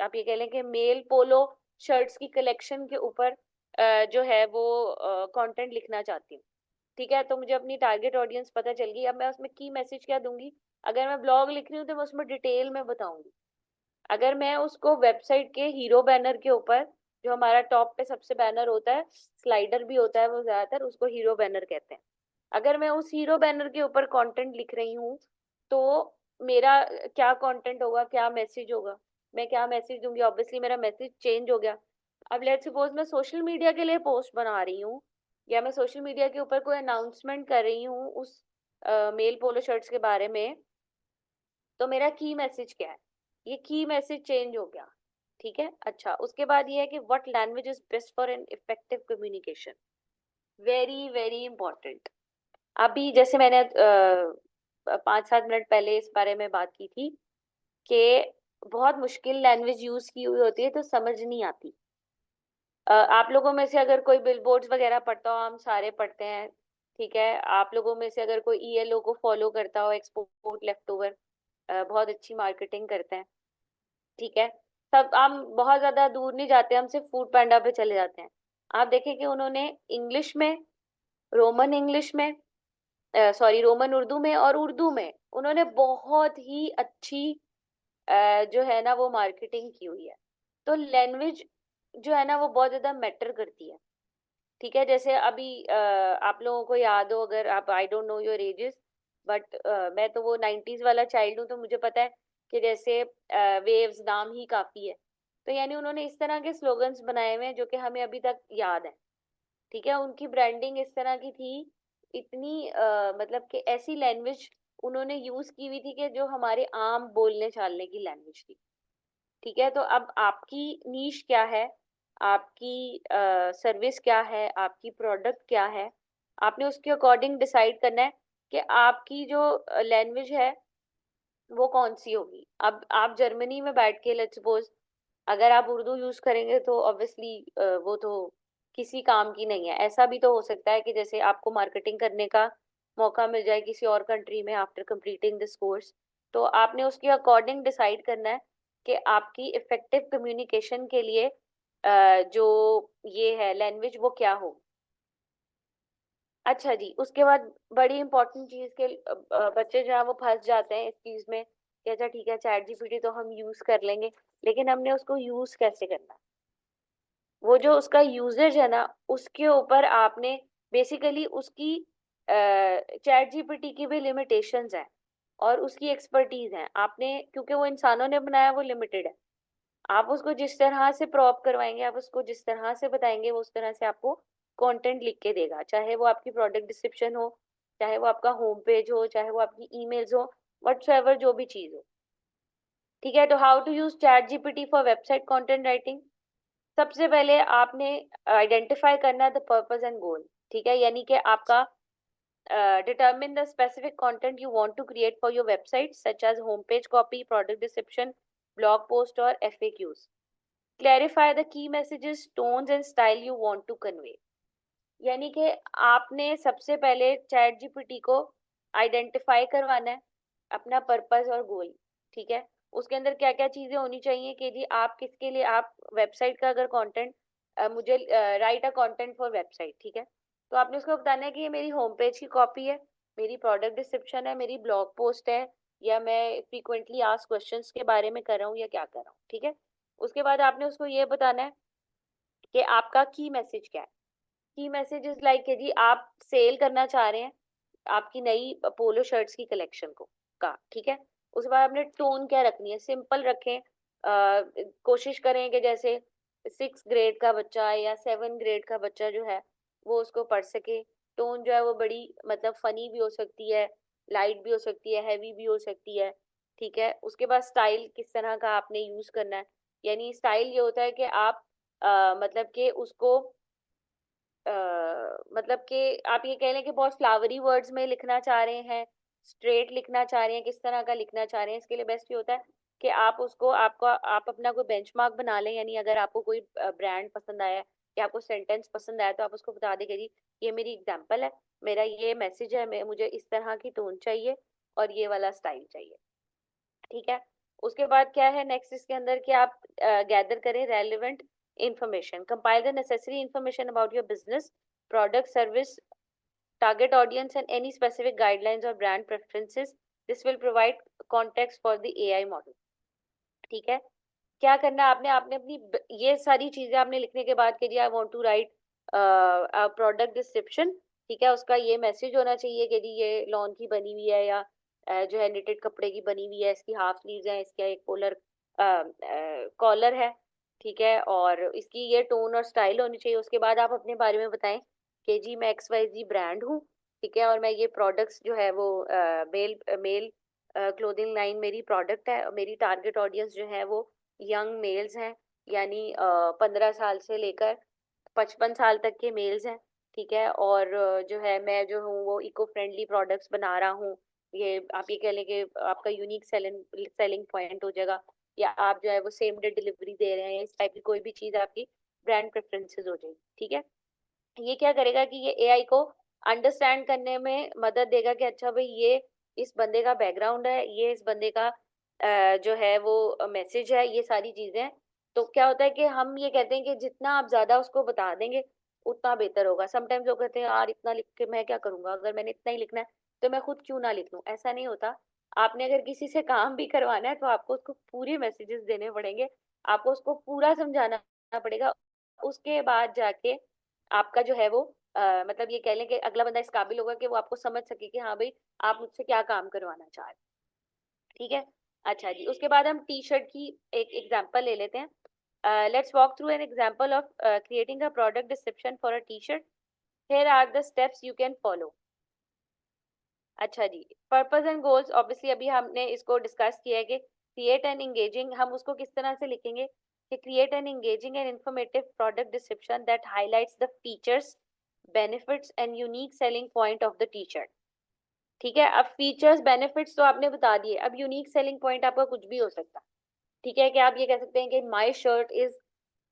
आप ये कह लें कि मेल पोलो शर्ट्स की कलेक्शन के ऊपर जो है वो कंटेंट लिखना चाहती हूँ। ठीक है, तो मुझे अपनी टारगेट ऑडियंस पता चल गई। अब मैं उसमें की मैसेज क्या दूंगी। अगर मैं ब्लॉग लिख रही हूँ तो मैं उसमें डिटेल में बताऊंगी। अगर मैं उसको वेबसाइट के हीरो बैनर के ऊपर, जो हमारा टॉप पे सबसे बैनर होता है, स्लाइडर भी होता है वो ज्यादातर, उसको हीरो बैनर कहते हैं। अगर मैं उस हीरो बैनर के ऊपर कंटेंट लिख रही हूँ तो मेरा क्या कंटेंट होगा, क्या मैसेज होगा, मैं क्या मैसेज दूंगी, ऑब्वियसली मेरा मैसेज चेंज हो गया। अब लेट्स सपोज मैं सोशल मीडिया के लिए पोस्ट बना रही हूँ या मैं सोशल मीडिया के ऊपर कोई अनाउंसमेंट कर रही हूँ उस मेल पोलो शर्ट्स के बारे में, तो मेरा की मैसेज क्या है, ये की मैसेज चेंज हो गया। ठीक है, अच्छा उसके बाद ये है कि what language is best for an effective communication. Very very important. अभी जैसे मैंने 5-7 मिनट पहले इस बारे में बात की थी कि बहुत मुश्किल लैंग्वेज यूज की हुई होती है तो समझ नहीं आती। आप लोगों में से अगर कोई बिलबोर्ड्स वगैरह पढ़ता हो, हम सारे पढ़ते हैं। ठीक है, आप लोगों में से अगर कोई ईएलओ को फॉलो करता हो, एक्सपोर्ट लेफ्ट ओवर, बहुत अच्छी मार्केटिंग करते हैं। ठीक है, सब हम बहुत ज्यादा दूर नहीं जाते, हम सिर्फ फूड पैंडा पे चले जाते हैं। आप देखें कि उन्होंने इंग्लिश में, रोमन इंग्लिश में, सॉरी रोमन उर्दू में और उर्दू में उन्होंने बहुत ही अच्छी जो है ना वो मार्केटिंग की हुई है। तो लैंग्वेज जो है ना वो बहुत ज्यादा मैटर करती है। ठीक है, जैसे अभी आप लोगों को याद हो, अगर आप, I don't know your ages, but मैं तो वो 90s वाला चाइल्ड हूँ, तो मुझे पता है कि जैसे वेव्स नाम ही काफी है। तो यानी उन्होंने इस तरह के स्लोगन्स बनाए हुए हैं जो कि हमें अभी तक याद है। ठीक है, उनकी ब्रांडिंग इस तरह की थी, इतनी मतलब कि ऐसी लैंग्वेज उन्होंने यूज की हुई थी कि जो हमारे आम बोलने चालने की लैंग्वेज थी। ठीक है, तो अब आपकी नीश क्या है, आपकी सर्विस क्या है, आपकी प्रोडक्ट क्या है, आपने उसके अकॉर्डिंग डिसाइड करना है कि आपकी जो लैंग्वेज है वो कौन सी होगी। अब आप जर्मनी में बैठ के लेट्स सपोज अगर आप उर्दू यूज करेंगे तो ऑब्वियसली वो तो किसी काम की नहीं है। ऐसा भी तो हो सकता है कि जैसे आपको मार्केटिंग करने का मौका मिल जाए किसी और कंट्री में आफ्टर कंप्लीटिंग दिस कोर्स, तो आपने उसके अकॉर्डिंग डिसाइड करना है कि आपकी इफेक्टिव कम्युनिकेशन के लिए जो ये है लैंग्वेज वो क्या हो। अच्छा जी, उसके बाद बड़ी इंपॉर्टेंट चीज के बच्चे जो है वो फंस जाते हैं इस चीज में कि अच्छा ठीक है चैट जीपीटी तो हम यूज कर लेंगे, लेकिन हमने उसको यूज कैसे करना है। वो जो उसका यूजेज है ना उसके ऊपर आपने बेसिकली उसकी चैट जीपीटी की भी लिमिटेशंस हैं और उसकी एक्सपर्टीज है। आपने, क्योंकि वो इंसानों ने बनाया, वो लिमिटेड है। आप उसको जिस तरह से प्रॉप करवाएंगे, आप उसको जिस तरह से बताएंगे, वो उस तरह से आपको कंटेंट लिख के देगा। चाहे वो आपकी प्रोडक्ट डिस्क्रिप्शन हो, चाहे वो आपका होम पेज हो, चाहे वो आपकी ईमेल्स हो, व्हाट्सएवर जो भी चीज हो। ठीक है, तो how to use ChatGPT for website content writing. सबसे पहले आपने आइडेंटिफाई करना द पर्पस एंड गोल। ठीक है, यानी कि आपका determine the specific content you want to create for your website such as homepage copy, product description, blog post or FAQs. Clarify the key messages, tones and style you want to convey. यानी कि आपने सबसे पहले चैट जीपीटी को आइडेंटिफाई करवाना है अपना पर्पस और गोल। ठीक है, उसके अंदर क्या क्या चीजें होनी चाहिए कि जी आप किसके लिए, आप वेबसाइट का अगर कंटेंट, मुझे right a content for website, ठीक है, तो आपने उसको बताना है कि ये मेरी होम पेज की कॉपी है, मेरी प्रोडक्ट डिस्क्रिप्शन है, मेरी ब्लॉग पोस्ट है, या मैं फ्रीक्वेंटली आस्क क्वेश्चंस के बारे में कर रहा हूँ या क्या कर रहा हूँ, ठीक है। उसके बाद आपने उसको ये बताना है कि आपका की मैसेज क्या है। की मैसेज इज लाइक कि जी आप सेल करना चाह रहे हैं आपकी नई पोलो शर्ट्स की कलेक्शन का, ठीक है। उसके बाद आपने टोन क्या रखनी है, सिंपल रखें। कोशिश करें कि जैसे 6 ग्रेड का बच्चा या 7 ग्रेड का बच्चा जो है वो उसको पढ़ सके। टोन जो है वो बड़ी मतलब फनी भी हो सकती है, लाइट भी हो सकती है, हैवी भी हो सकती है, ठीक है। उसके बाद स्टाइल किस तरह का आपने यूज करना है, यानी स्टाइल ये होता है कि आप मतलब कि उसको मतलब कि आप ये कह लें कि बहुत फ्लावरी वर्ड्स में लिखना चाह रहे हैं, स्ट्रेट लिखना चाह रहे हैं, किस तरह का लिखना चाह रहे हैं, इसके लिए बेस्ट ये होता है कि आप उसको आप अपना कोई बेंचमार्क बना लें। यानी अगर आपको कोई ब्रांड पसंद आया है या आपको सेंटेंस पसंद आया तो आप उसको बता दें कि जी ये मेरी एग्जांपल है, मेरा ये मैसेज है, मैं मुझे इस तरह की टोन चाहिए और ये वाला स्टाइल चाहिए, ठीक है। उसके बाद क्या है नेक्स्ट इसके अंदर कि आप गैदर करें relevant information, compile the necessary information about your business, product, service, target audience and any specific guidelines or brand preferences. This will provide context for the AI model, ठीक है। क्या करना है आपने, आपने अपनी ये सारी चीजें आपने लिखने के बाद के लिए I want to write product description, ठीक है, उसका ये मैसेज होना चाहिए कि जी ये लॉन की बनी हुई है या जो है निटेड कपड़े की बनी हुई है, इसकी हाफ स्लीव्स है, इसका एक पोलर कॉलर है, ठीक है, और इसकी ये टोन और स्टाइल होनी चाहिए। उसके बाद आप अपने बारे में बताएं कि जी मैं XYZ ब्रांड हूँ, ठीक है, और मैं ये प्रोडक्ट्स जो है वो मेल मेल क्लोथिंग लाइन मेरी प्रोडक्ट है, और मेरी टारगेट ऑडियंस जो है वो यंग मेल्स हैं, यानी 15 साल से लेकर 55 साल तक के मेल्स हैं, ठीक है। और जो है मैं जो हूँ वो इको फ्रेंडली प्रोडक्ट्स बना रहा हूँ, ये आप ये कह लें कि आपका यूनिक सेलिंग सेलिंग पॉइंट हो जाएगा, या आप जो है वो सेम डे डिलीवरी दे रहे हैं, इस टाइप की कोई भी चीज़ आपकी ब्रांड प्रेफरेंसेस हो जाएगी, ठीक है। ये क्या करेगा कि ये एआई को अंडरस्टैंड करने में मदद देगा कि अच्छा भाई ये इस बंदे का बैकग्राउंड है, ये इस बंदे का जो है वो मैसेज है, ये सारी चीजें। तो क्या होता है कि हम ये कहते हैं कि जितना आप ज्यादा उसको बता देंगे उतना बेहतर होगा। समटाइम्स लोग कहते हैं यार इतना लिख के मैं क्या करूंगा, अगर मैंने इतना ही लिखना है तो मैं खुद क्यों ना लिख लूं। ऐसा नहीं होता। आपने अगर किसी से काम भी करवाना है तो आपको उसको पूरे मैसेजेस देने पड़ेंगे, आपको उसको पूरा समझाना पड़ेगा, उसके बाद जाके आपका जो है वो मतलब ये कह लें कि अगला बंदा इस काबिल होगा कि वो आपको समझ सके कि हाँ भाई आप मुझसे क्या काम करवाना चाह रहे हैं, ठीक है। अच्छा जी, उसके बाद हम टी शर्ट की एक एग्जांपल ले लेते हैं। Let's walk through an example of creating a product description for a T-shirt. Here are the steps you can follow. अच्छा जी, पर्पस एंड गोल्स, ऑब्वियसली अभी हमने इसको डिस्कस किया है कि क्रिएट एंड एंगेजिंग, हम उसको किस तरह से लिखेंगे कि create an engaging and informative product description that highlights the features, benefits and unique selling point of the T shirt, ठीक है। अब फीचर्स बेनिफिट्स तो आपने बता दिए, अब यूनिक सेलिंग पॉइंट आपका कुछ भी हो सकता है, ठीक है, कि आप ये कह सकते हैं कि my shirt is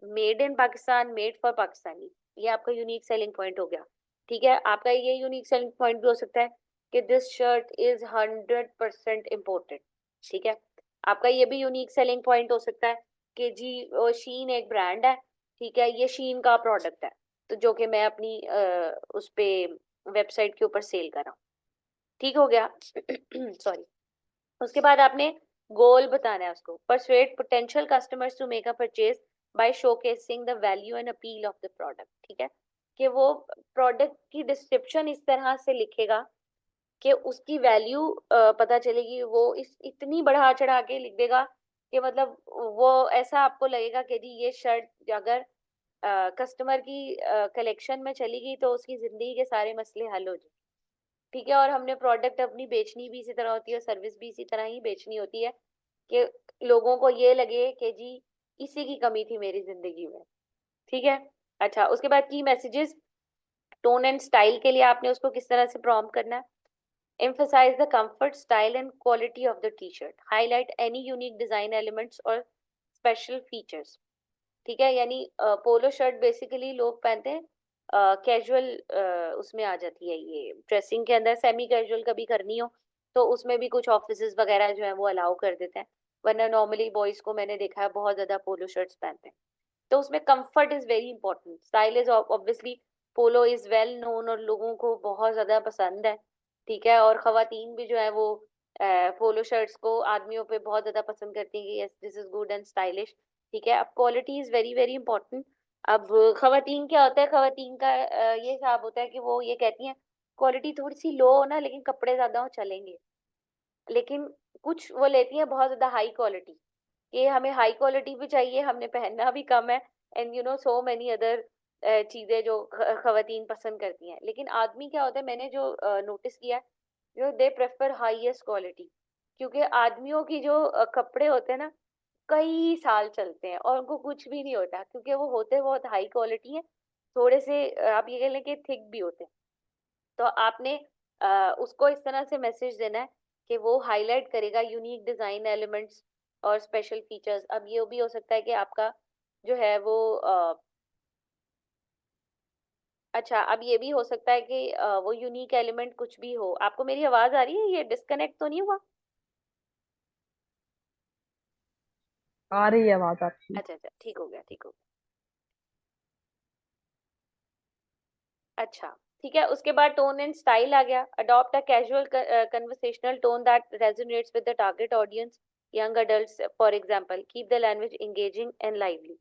made in Pakistan, made for Pakistani, ये आपका यूनिक सेलिंग पॉइंट हो गया, ठीक है। आपका ये यूनिक सेलिंग पॉइंट भी हो सकता है कि दिस शर्ट इज 100% इम्पोर्टेड, ठीक है। आपका ये भी यूनिक सेलिंग पॉइंट हो सकता है कि जी शीन एक ब्रांड है, ठीक है, ये शीन का प्रोडक्ट है, तो जो कि मैं अपनी उस पे वेबसाइट के ऊपर सेल कर रहा हूँ, ठीक हो गया। सॉरी। उसके बाद आपने गोल बताना है उसको, persuade potential customers to make a purchase by showcasing the value and appeal of the product, ठीक है, कि वो प्रोडक्ट की डिस्क्रिप्शन इस तरह से लिखेगा कि उसकी वैल्यू पता चलेगी, वो इस इतनी बढ़ा चढ़ा के लिख देगा कि मतलब वो ऐसा आपको लगेगा कि जी ये शर्ट अगर कस्टमर की कलेक्शन में चली गई तो उसकी जिंदगी के सारे मसले हल हो जाए, ठीक है। और हमने प्रोडक्ट अपनी बेचनी भी इसी तरह होती है, सर्विस भी इसी तरह ही बेचनी होती है कि लोगों को ये लगे कि जी इसी की कमी थी मेरी जिंदगी में, ठीक है। अच्छा, उसके बाद की मैसेजेस, टोन एंड स्टाइल के लिए आपने उसको किस तरह से प्रॉम्प्ट करना है। emphasize the comfort, style and quality of the t-shirt, highlight any unique design elements or special features, ठीक है। यानी पोलो शर्ट बेसिकली लोग पहनते हैं कैजुअल, उसमें आ जाती है ये ड्रेसिंग के अंदर, सेमी कैजुअल कभी करनी हो तो उसमें भी कुछ ऑफिसेज वगैरह जो है वो अलाउ कर देते हैं, वरना नॉर्मली बॉयज को मैंने देखा है बहुत ज्यादा पोलो शर्ट्स पहनते हैं। तो उसमें comfort is very important, style is obviously, polo is well known और लोगों को बहुत ज्यादा पसंद है, ठीक है। और खवातीन भी जो है वो पोलो शर्ट्स को आदमियों पे बहुत ज्यादा पसंद करती हैं कि yes this is good and stylish, ठीक है। अब quality is very very important. अब खवातीन क्या होता है, खवातीन का ये हिसाब होता है कि वो ये कहती हैं क्वालिटी थोड़ी सी लो हो ना, लेकिन कपड़े ज्यादा हो चलेंगे। लेकिन कुछ वो लेती हैं बहुत ज्यादा हाई क्वालिटी, कि हमें हाई क्वालिटी भी चाहिए, हमने पहनना भी कम है, and you know so many other चीजें जो खवातीन पसंद करती हैं। लेकिन आदमी क्या होता है, मैंने जो नोटिस किया है, जो दे प्रेफर हाईएस्ट क्वालिटी, क्योंकि आदमियों की जो कपड़े होते हैं ना, कई साल चलते हैं और उनको कुछ भी नहीं होता, क्योंकि वो होते बहुत हाई क्वालिटी है, थोड़े से आप ये कह लें कि थिक भी होते हैं। तो आपने उसको इस तरह से मैसेज देना है कि वो हाईलाइट करेगा यूनिक डिजाइन एलिमेंट्स और स्पेशल फीचर्स। अब ये भी हो सकता है कि आपका जो है वो अच्छा, अब ये भी हो सकता है कि वो यूनिक एलिमेंट कुछ भी हो। आपको मेरी आवाज आ रही है, ये डिस्कनेक्ट तो नहीं हुआ? आ रही है आवाज आपकी। अच्छा अच्छा, ठीक हो गया, ठीक हो गया। अच्छा, ठीक है। उसके बाद टोन एंड स्टाइल आ गया। Adopt a casual conversational tone that resonates with the target audience, young adults for example, keep the language engaging and lively.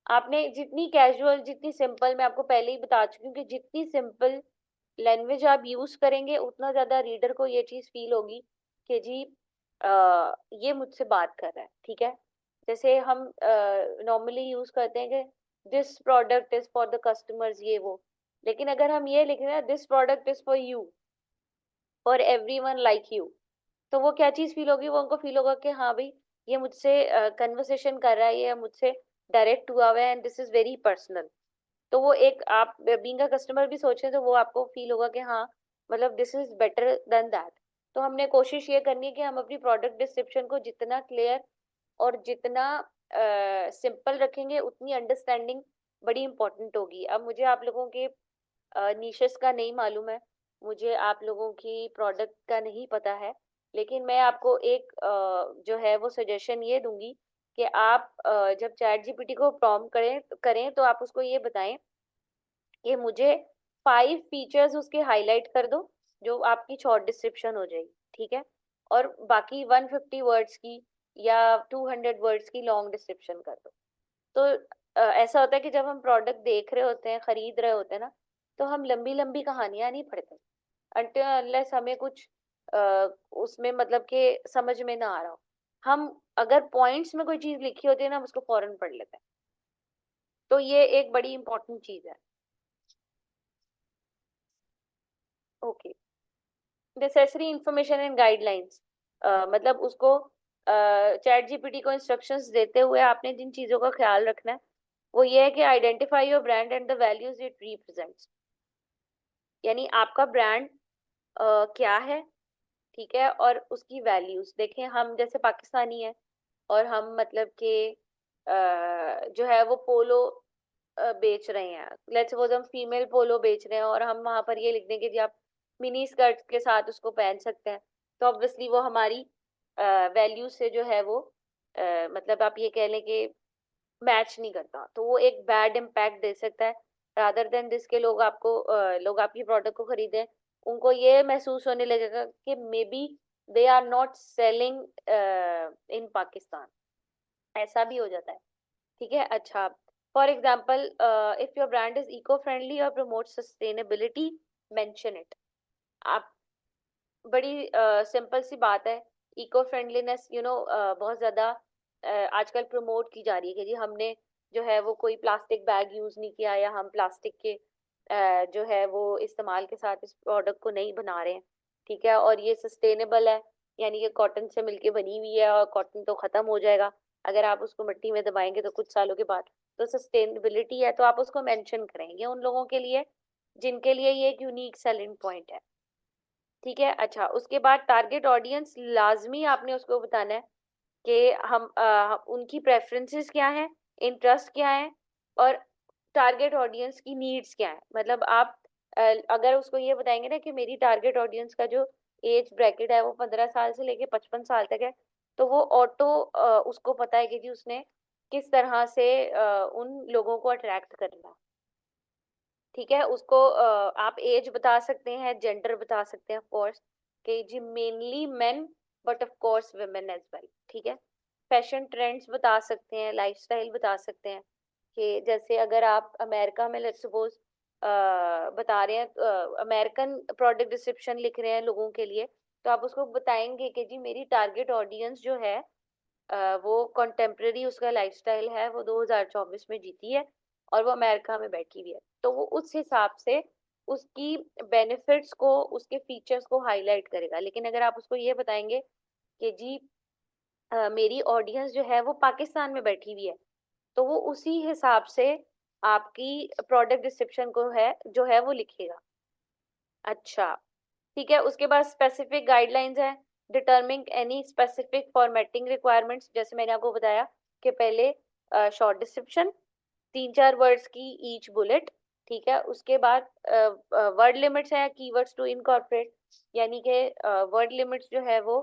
आपने जितनी कैजुअल, जितनी सिंपल, मैं आपको पहले ही बता चुकी हूँ कि जितनी सिंपल लैंग्वेज आप यूज करेंगे उतना ज्यादा रीडर को ये चीज फील होगी कि जी ये मुझसे बात कर रहा है, ठीक है। जैसे हम नॉर्मली यूज करते हैं कि this product is for the customers, ये वो। लेकिन अगर हम ये लिख रहे हैं this product is for you, for everyone like you, तो वो क्या चीज फील होगी, वो उनको फील होगा कि हाँ भाई ये मुझसे कन्वर्सेशन कर रहा है, ये मुझसे डायरेक्ट हुआ हुआ है, and this is very personal. तो वो एक आप बीइंग अ कस्टमर भी सोचें तो वो आपको फील होगा कि हाँ, मतलब this is better than that. तो हमने कोशिश ये करनी है कि हम अपनी प्रोडक्ट डिस्क्रिप्शन को जितना क्लियर और जितना सिंपल रखेंगे, उतनी अंडरस्टैंडिंग बड़ी इंपॉर्टेंट होगी। अब मुझे आप लोगों के निशेस का नहीं मालूम है, मुझे आप लोगों की प्रोडक्ट का नहीं पता है, लेकिन मैं आपको एक जो है वो सजेशन ये दूंगी कि आप जब चैट जीपीटी को प्रॉम्प्ट करें तो आप उसको ये बताएं कि मुझे 5 फीचर्स उसके हाईलाइट कर दो, जो आपकी शॉर्ट डिस्क्रिप्शन हो जाएगी, ठीक है। और बाकी 150 वर्ड्स की या 200 वर्ड्स की लॉन्ग डिस्क्रिप्शन कर दो। तो ऐसा होता है कि जब हम प्रोडक्ट देख रहे होते हैं, खरीद रहे होते हैं ना, तो हम लंबी लंबी कहानियां नहीं पढ़ते अनटिल अनलेस हमें कुछ उसमें मतलब कि समझ में ना आ रहा हो। हम अगर पॉइंट्स में कोई चीज लिखी होती है ना, हम उसको फौरन पढ़ लेते हैं। तो ये एक बड़ी इंपॉर्टेंट चीज है। Okay, necessary information and guidelines, मतलब उसको चैट जीपीटी को इंस्ट्रक्शंस देते हुए आपने जिन चीजों का ख्याल रखना है, वो ये है कि identify your brand and the values it represents. यानी आपका ब्रांड क्या है, ठीक है, और उसकी वैल्यूज देखें। हम जैसे पाकिस्तानी है और हम मतलब कि जो है वो पोलो बेच रहे हैं, लेट्स सपोज हम फीमेल पोलो बेच रहे हैं और हम वहां पर ये लिख देंगे कि आप मिनी स्कर्ट के साथ उसको पहन सकते हैं, तो ऑब्वियसली वो हमारी वैल्यू से जो है वो मतलब आप ये कह लें कि मैच नहीं करता, तो वो एक बैड इम्पैक्ट दे सकता है। रादर देन दिस के लोग आपकी प्रोडक्ट को खरीदें, उनको ये महसूस होने लगेगा कि maybe they are not selling in Pakistan, ऐसा भी हो जाता है, ठीक है। अच्छा, for example if your brand is eco friendly और प्रमोट सस्टेनेबिलिटी, मेंशन इट। आप बड़ी सिंपल सी बात है, इको फ्रेंडलीनेस बहुत ज्यादा आजकल प्रमोट की जा रही है कि जी हमने जो है वो कोई प्लास्टिक बैग यूज नहीं किया, या हम प्लास्टिक के जो है वो इस्तेमाल के साथ इस प्रोडक्ट को नहीं बना रहे हैं, ठीक है। और ये सस्टेनेबल है, यानी कि कॉटन से मिलके बनी हुई है, और कॉटन तो खत्म हो जाएगा अगर आप उसको मिट्टी में दबाएंगे तो कुछ सालों के बाद। तो सस्टेनेबिलिटी है तो आप उसको मेंशन करेंगे उन लोगों के लिए जिनके लिए ये एक यूनिक सेलिंग पॉइंट है, ठीक है। अच्छा, उसके बाद टारगेट ऑडियंस, लाजमी आपने उसको बताना है कि उनकी प्रेफरेंसेस क्या हैं, इंटरेस्ट क्या है, और टारगेट ऑडियंस की नीड्स क्या है। मतलब आप अगर उसको ये बताएंगे ना कि मेरी टारगेट ऑडियंस का जो एज ब्रैकेट है वो 15 साल से लेके 55 साल तक है, तो वो ऑटो उसको पता है कि जी उसने किस तरह से उन लोगों को अट्रैक्ट करना है। ठीक है, उसको आप एज बता सकते हैं, जेंडर बता सकते हैं ऑफ कोर्स, कि जी mainly men, but of course women as well. ठीक है, फैशन ट्रेंड्स बता सकते हैं, लाइफस्टाइल बता सकते हैं, कि जैसे अगर आप अमेरिका में लेट्स सपोज बता रहे हैं, अमेरिकन प्रोडक्ट डिस्क्रिप्शन लिख रहे हैं लोगों के लिए, तो आप उसको बताएंगे कि जी मेरी टारगेट ऑडियंस जो है वो कंटेम्प्रेरी उसका लाइफस्टाइल है, वो 2024 में जीती है और वो अमेरिका में बैठी हुई है, तो वो उस हिसाब से उसकी बेनिफिट्स को, उसके फीचर्स को हाईलाइट करेगा। लेकिन अगर आप उसको ये बताएंगे कि जी मेरी ऑडियंस जो है वो पाकिस्तान में बैठी हुई है, तो वो उसी हिसाब से आपकी प्रोडक्ट डिस्क्रिप्शन को है जो है वो लिखेगा। अच्छा, ठीक है, उसके बाद स्पेसिफिक गाइडलाइंस है, डिटर्मिंग एनी स्पेसिफिक फॉर्मेटिंग रिक्वायरमेंट्स, जैसे मैंने आपको बताया कि पहले शॉर्ट डिस्क्रिप्शन, 3-4 वर्ड्स की ईच बुलेट। ठीक है, उसके बाद वर्ड लिमिट्स है, कीवर्ड्स टू इनकॉर्पोरेट, यानी कि वर्ड लिमिट्स जो है वो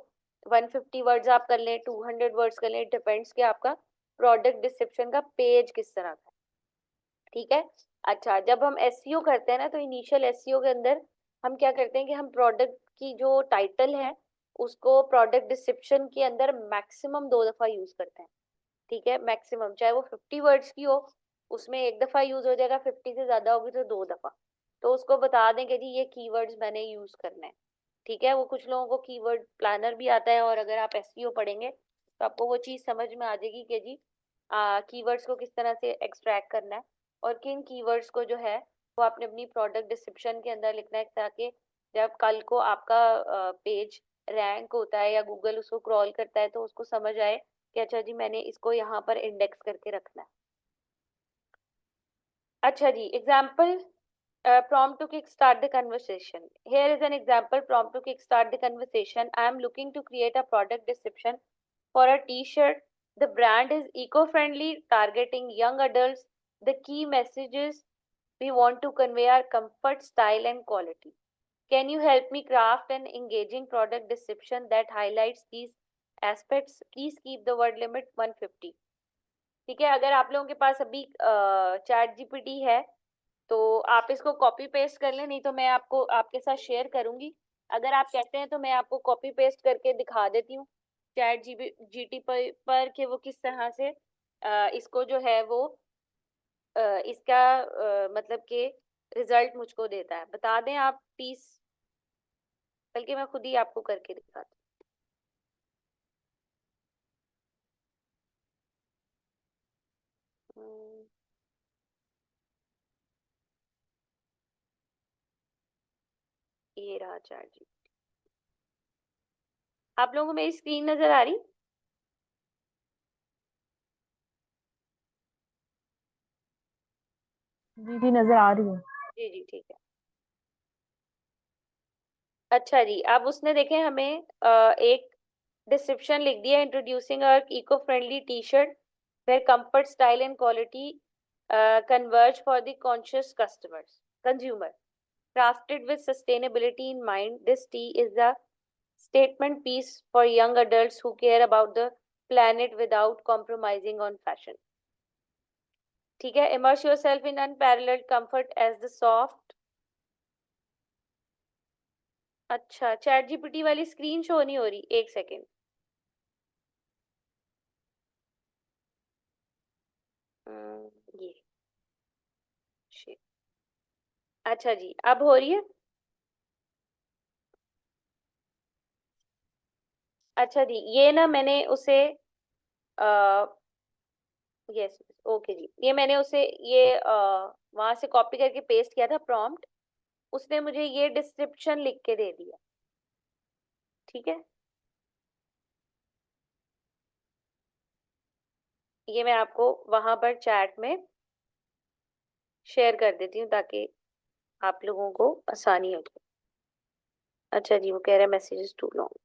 150 वर्ड्स आप कर लें, 200 वर्ड्स कर लें, डिपेंड्स कि आपका प्रोडक्ट डिस्क्रिप्शन का पेज किस तरह का है। ठीक है, अच्छा, जब हम एसईओ करते हैं ना, तो इनिशियल एसईओ के अंदर हम क्या करते हैं कि हम प्रोडक्ट की जो टाइटल है उसको प्रोडक्ट डिस्क्रिप्शन के अंदर मैक्सिमम 2 दफा यूज करते हैं। ठीक है, मैक्सिमम, चाहे वो 50 वर्ड्स की हो, उसमें 1 दफा यूज हो जाएगा, 50 से ज्यादा होगी तो 2 दफा। तो उसको बता दें कि जी ये कीवर्ड्स मैंने यूज करने हैं। ठीक है, वो कुछ लोगों को कीवर्ड प्लानर भी आता है, और अगर आप एसईओ पढ़ेंगे तो आपको वो चीज समझ में आ जाएगी कि जी कीवर्ड्स को किस तरह से एक्सट्रैक्ट करना है, और किन कीवर्ड्स को जो है वो आपने अपनी प्रोडक्ट डिस्क्रिप्शन के अंदर लिखना है, ताकि जब कल को आपका पेज रैंक होता है या गूगल उसको क्रॉल करता है तो उसको समझ आए कि अच्छा जी मैंने इसको यहाँ पर इंडेक्स करके रखना है। अच्छा जी, example prompt to kickstart the conversation. Here is an example prompt to kickstart the conversation. I am looking to create a product description for a t-shirt. The brand is eco-friendly, targeting young adults. The key messages we want to convey are comfort, style, and quality. Can you help me craft an engaging product description that highlights these aspects? Please keep the word limit 150. ठीक है, अगर आप लोगों के पास अभी चैट जीपीटी है तो आप इसको कॉपी पेस्ट कर लें, नहीं तो मैं आपको आपके साथ शेयर करूंगी। अगर आप कहते हैं तो मैं आपको कॉपी पेस्ट करके दिखा देती हूँ चैट जीटी पर कि वो किस तरह से इसको जो है वो इसका मतलब कि रिजल्ट मुझको देता है। बता दें आप प्लीज, बल्कि मैं खुद ही आपको करके दिखाती हूँ। ये रहा चैट जी। आप लोगों को मेरी स्क्रीन नजर आ रही? जी जी, नजर आ रही है। जी जी, ठीक है। अच्छा जी, अब उसने देखें हमें एक डिस्क्रिप्शन लिख दिया, introducing a eco friendly T-shirt where comfort style and quality converge for the conscious consumer, crafted with sustainability in mind. This tea is a statement piece for young adults who care about the planet without compromising on fashion. ठीक है, immerse yourself in unparalleled comfort as the soft। अच्छा, चैट जीपीटी वाली स्क्रीन शो नहीं हो रही, एक सेकेंड। ये shit। अच्छा जी, अब हो रही है? अच्छा जी, ये ना मैंने उसे यस, ओके जी, ये मैंने उसे ये वहां से कॉपी करके पेस्ट किया था प्रॉम्प्ट, उसने मुझे ये डिस्क्रिप्शन लिख के दे दिया। ठीक है, ये मैं आपको वहां पर चैट में शेयर कर देती हूँ ताकि आप लोगों को आसानी हो जाए। अच्छा जी, वो कह रहे हैं मैसेजेस टू लॉन्ग।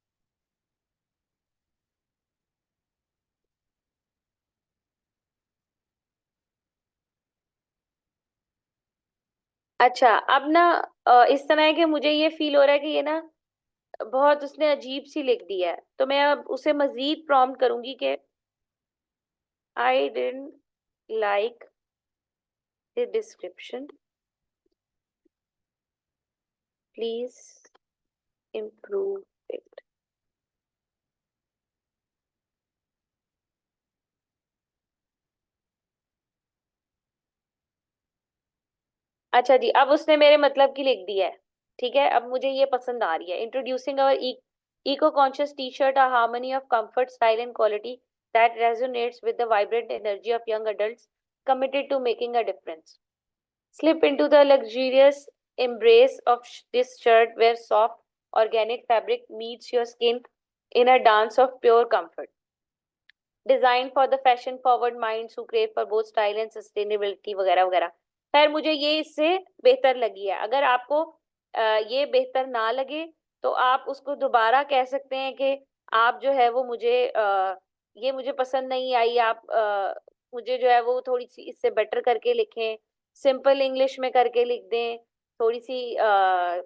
अच्छा, अब ना इस तरह है कि मुझे ये फील हो रहा है कि ये ना बहुत उसने अजीब सी लिख दी है, तो मैं अब उसे मजीद प्रॉम्प्ट करूंगी कि I didn't like the description, please improve it. अच्छा जी, अब उसने मेरे मतलब की लिख दी है। ठीक है, अब मुझे ये पसंद आ रही है। Introducing our eco conscious T-shirt, a harmony of comfort, style and quality that resonates with the vibrant energy of young adults committed to making a difference. Slip into the luxurious embrace of this shirt where soft organic fabric meets your skin in a dance of pure comfort. Designed for the fashion forward minds who crave for both style and sustainability वगैरह वगैरह। खैर मुझे ये इससे बेहतर लगी है। अगर आपको ये बेहतर ना लगे तो आप उसको दोबारा कह सकते हैं कि आप जो है वो मुझे ये मुझे पसंद नहीं आई, आप मुझे जो है वो थोड़ी सी इससे बेटर करके लिखें, सिंपल इंग्लिश में करके लिख दें, थोड़ी सी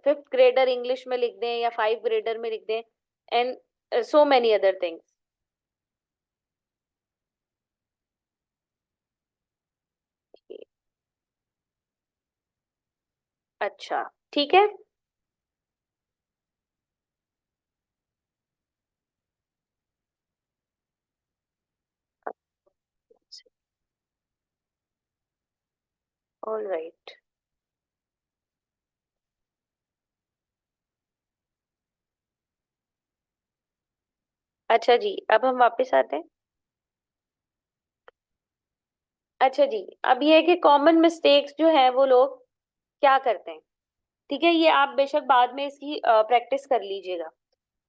5th ग्रेडर इंग्लिश में लिख दें या 5 ग्रेडर में लिख दें, and so many other things. अच्छा, ठीक है। All right. अच्छा जी, अब हम वापस आते हैं। अच्छा जी, अब ये है कि कॉमन मिस्टेक्स जो है वो लोग क्या करते हैं। ठीक है, ये आप बेशक बाद में इसकी प्रैक्टिस कर लीजिएगा।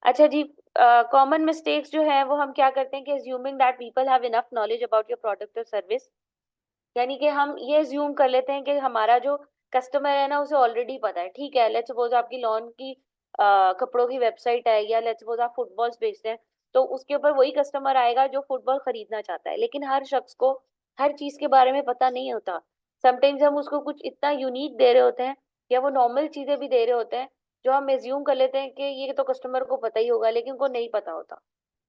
अच्छा जी, कॉमन मिस्टेक्स जो है वो हम क्या करते हैं कि assuming that people have enough knowledge about your product और सर्विस, यानी कि हम ये अज्यूम कर लेते हैं कि हमारा जो कस्टमर है ना उसे ऑलरेडी पता है। ठीक है, लेट्स सपोज आपकी लॉन की कपड़ों की वेबसाइट है, या लेट्स सपोज आप फुटबॉल्स बेचते हैं, तो उसके ऊपर वही कस्टमर आएगा जो फुटबॉल खरीदना चाहता है। लेकिन हर शख्स को हर चीज के बारे में पता नहीं होता। समटाइम्स हम उसको कुछ इतना यूनिक दे रहे होते हैं या वो नॉर्मल चीजें भी दे रहे होते हैं जो हम एज्यूम कर लेते हैं कि ये तो कस्टमर को पता ही होगा, लेकिन उनको नहीं पता होता।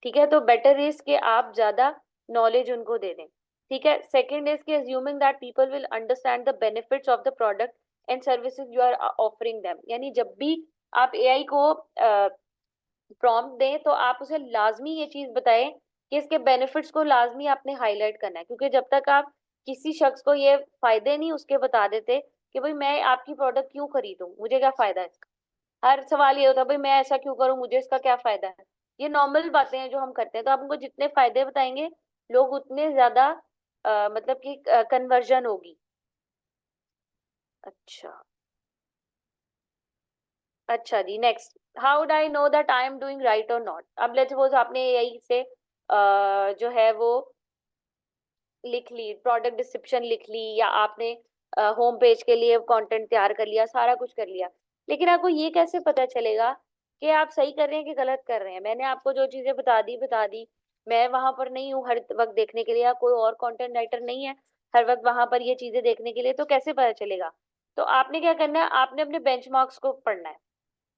ठीक है, तो बेटर इज कि आप ज्यादा नॉलेज उनको दे दें। ठीक है, सेकंड इज कि assuming that people will understand the benefits of the product and services you are offering them, यानी जब भी आप एआई को प्रॉम्प्ट दें तो आप उसे लाजमी ये चीज बताएं कि इसके बेनिफिट्स को लाजमी आपने हाईलाइट करना है, क्योंकि जब तक आप किसी शख्स को ये फायदे नहीं उसके बता देते कि भाई मैं आपकी प्रोडक्ट क्यों खरीदूं, मुझे क्या फायदा है इसका। हर सवाल ये होता है भाई मैं ऐसा क्यों करूं, मुझे इसका क्या फायदा है। ये नॉर्मल बातें हैं जो हम करते हैं। तो आप उनको जितने फायदे बताएंगे लोग उतने ज्यादा मतलब कि कन्वर्जन होगी। अच्छा। अच्छा जी, next, how would I know that I am doing right or not. अब लेट्स सपोज आपने यही से जो है वो लिख ली, प्रोडक्ट डिस्क्रिप्शन लिख ली, या आपने होम पेज के लिए कंटेंट तैयार कर लिया, सारा कुछ कर लिया, लेकिन आपको ये कैसे पता चलेगा कि आप सही कर रहे हैं कि गलत कर रहे हैं। मैंने आपको जो चीजें बता दी, मैं वहां पर नहीं हूँ हर वक्त देखने के लिए, या कोई और कंटेंट राइटर नहीं है हर वक्त वहां पर ये चीजें देखने के लिए, तो कैसे पता चलेगा। तो आपने क्या करना है, आपने अपने बेंचमार्क्स को पढ़ना है।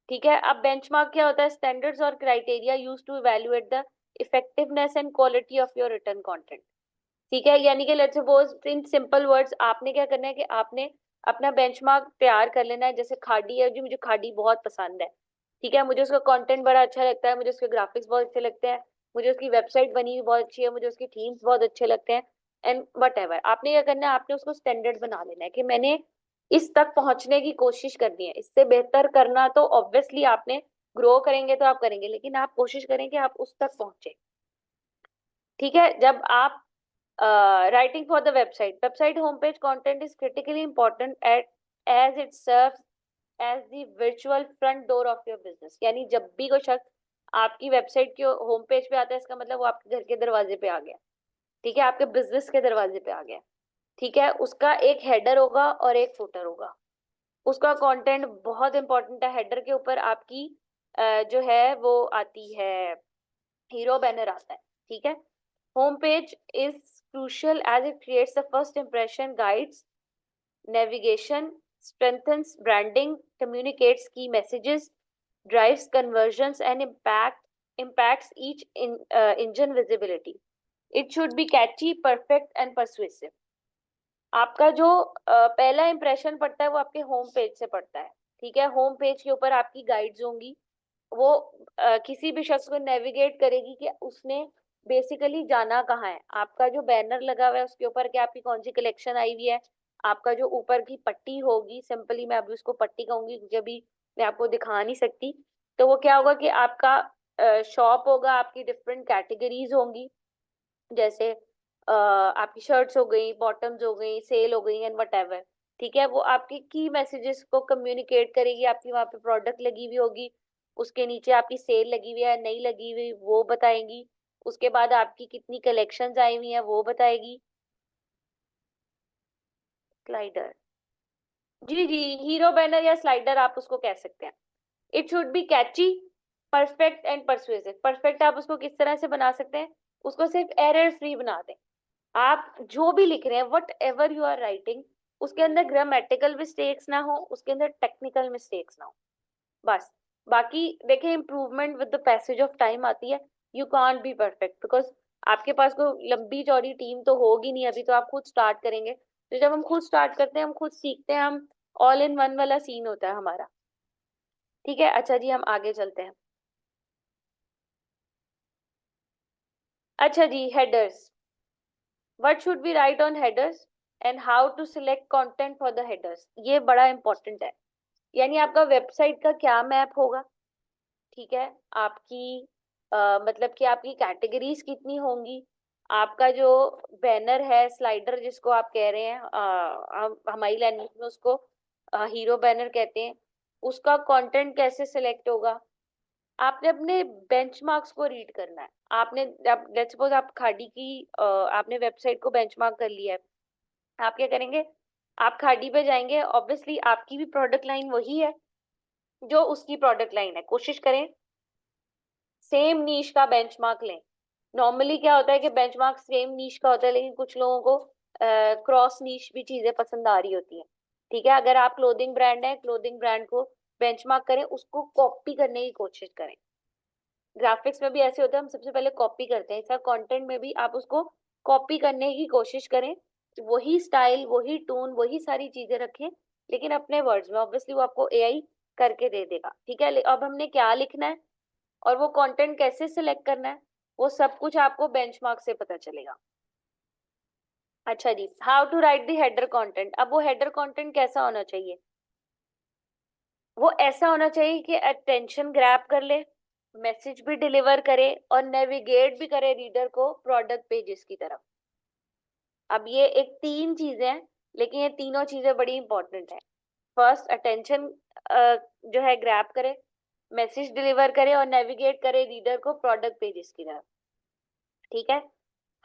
ठीक है, अब बेंचमार्क क्या होता है, स्टैंडर्ड्स और criteria use to evaluate the effectiveness and quality of your return content. ठीक है, यानी कि let's suppose in simple words आपने क्या करना है कि आपने अपना बेंचमार्क तैयार कर लेना है। जैसे खाड़ी है जी, मुझे खाड़ी बहुत पसंद है। ठीक है, मुझे उसका कंटेंट बड़ा अच्छा लगता है, मुझे उसके ग्राफिक्स बहुत अच्छे लगते हैं, मुझे उसकी वेबसाइट बनी हुई बहुत अच्छी है, मुझे उसकी थीम्स बहुत अच्छे लगते हैं, एंड वट एवर। आपने क्या करना है, आपने उसको स्टैंडर्ड बना लेना है कि मैंने इस तक पहुंचने की कोशिश करनी है। इससे बेहतर करना तो ऑब्वियसली आपने ग्रो करेंगे तो आप करेंगे, लेकिन आप कोशिश करें कि आप उस तक पहुंचे। ठीक है, जब आप writing for the website homepage content is critically important at as it serves as the virtual front door of your business, यानी जब भी कोई शख्स आपकी वेबसाइट के होम पेज पे आता है इसका मतलब वो आपके घर के दरवाजे पे आ गया। ठीक है, आपके बिजनेस के दरवाजे पे आ गया। ठीक है, उसका एक हेडर होगा और एक फुटर होगा। उसका कंटेंट बहुत इंपॉर्टेंट है। हेडर के ऊपर आपकी जो है वो आती है, हीरो बैनर आता है। ठीक है, home page is crucial as it creates the first impression, guides navigation, strengthens branding, communicates key messages, drives conversions and impacts each engine visibility. It should be catchy, perfect and persuasive. आपका जो पहला इंप्रेशन पड़ता है वो आपके होम पेज से पड़ता है, ठीक है। होम पेज के ऊपर आपकी गाइड्स होंगी, वो किसी भी शख्स को नेविगेट करेगी कि उसने बेसिकली जाना कहाँ है। आपका जो बैनर लगा हुआ है उसके ऊपर कि आपकी कौन सी कलेक्शन आई हुई है, आपका जो ऊपर की पट्टी होगी, सिंपली मैं अभी उसको पट्टी कहूंगी क्योंकि अभी मैं आपको दिखा नहीं सकती, तो वो क्या होगा कि आपका शॉप होगा, आपकी डिफरेंट कैटेगरीज होंगी, जैसे आपकी शर्ट्स हो गई, बॉटम्स हो गई, सेल हो गई एंड वट, ठीक है। वो आपके की मैसेजेस को कम्युनिकेट करेगी, आपकी वहाँ पे प्रोडक्ट लगी हुई होगी, उसके नीचे आपकी सेल लगी हुई है नहीं लगी हुई वो बताएंगी, उसके बाद आपकी कितनी कलेक्शंस आई हुई है वो बताएगी। स्लाइडर, जी जी, हीरो बैनर या स्लाइडर आप उसको कह सकते हैं। It should be catchy, perfect and persuasive. Perfect आप उसको किस तरह से बना सकते हैं, उसको सिर्फ एरर फ्री बना दें। आप जो भी लिख रहे हैं, whatever you are writing, उसके अंदर ग्रामेटिकल मिस्टेक्स ना हो, उसके अंदर टेक्निकल मिस्टेक्स ना हो, बस। बाकी देखिए, improvement with the passage of time आती है। You can't be perfect because आपके पास कोई लंबी चौड़ी टीम तो होगी नहीं, अभी तो आप खुद स्टार्ट करेंगे। तो जब हम खुद स्टार्ट करते हैं, हम खुद सीखते हैं, हम ऑल इन वन वाला सीन होता है हमारा, ठीक है। अच्छा जी, हम आगे चलते हैं। अच्छा जी, headers, what should we write on headers and how to select content for the headers, ये बड़ा इंपॉर्टेंट है। यानी आपका वेबसाइट का क्या मैप होगा, ठीक है, आपकी मतलब कि आपकी कैटेगरीज कितनी होंगी, आपका जो बैनर है, स्लाइडर जिसको आप कह रहे हैं, हमारी लैंग्वेज में उसको हीरो बैनर कहते हैं, उसका कंटेंट कैसे सिलेक्ट होगा। आपने अपने बेंचमार्क्स को रीड करना है। आपने लेट्स सपोज आप खाड़ी की आपने वेबसाइट को बेंचमार्क कर लिया है, आप क्या करेंगे, आप खाड़ी पे जाएंगे, ऑब्वियसली आपकी भी प्रोडक्ट लाइन वही है जो उसकी प्रोडक्ट लाइन है, कोशिश करें सेम नीश का बेंचमार्क लें। नॉर्मली क्या होता है कि बेंचमार्क सेम नीश का होता है, लेकिन कुछ लोगों को क्रॉस नीश भी चीजें पसंद आ रही होती हैं, ठीक है। अगर आप क्लोथिंग ब्रांड है, क्लोथिंग ब्रांड को बेंचमार्क करें, उसको कॉपी करने की कोशिश करें। ग्राफिक्स में भी ऐसे होता है, हम सबसे पहले कॉपी करते हैं, सर कंटेंट में भी आप उसको कॉपी करने की कोशिश करें, वही स्टाइल, वही टोन, वही सारी चीजें रखें, लेकिन अपने वर्ड्स में। ऑब्वियसली वो आपको एआई करके दे देगा, ठीक है। अब हमने क्या लिखना है और वो कंटेंट कैसे सिलेक्ट करना है, वो सब कुछ आपको बेंचमार्क से पता चलेगा। अच्छा जी, how to write the header content. अब वो हेडर कंटेंट कैसा होना चाहिए, वो ऐसा होना चाहिए कि अटेंशन ग्रैब कर ले, मैसेज भी डिलीवर करे और नेविगेट भी करे रीडर को प्रोडक्ट पेजेस की तरफ। अब ये एक तीन चीजें हैं, लेकिन ये तीनों चीजें बड़ी इंपॉर्टेंट है। फर्स्ट, अटेंशन जो है ग्रैब करे, मैसेज डिलीवर करे और नेविगेट करे रीडर को प्रोडक्ट पेजेस की तरफ, ठीक है।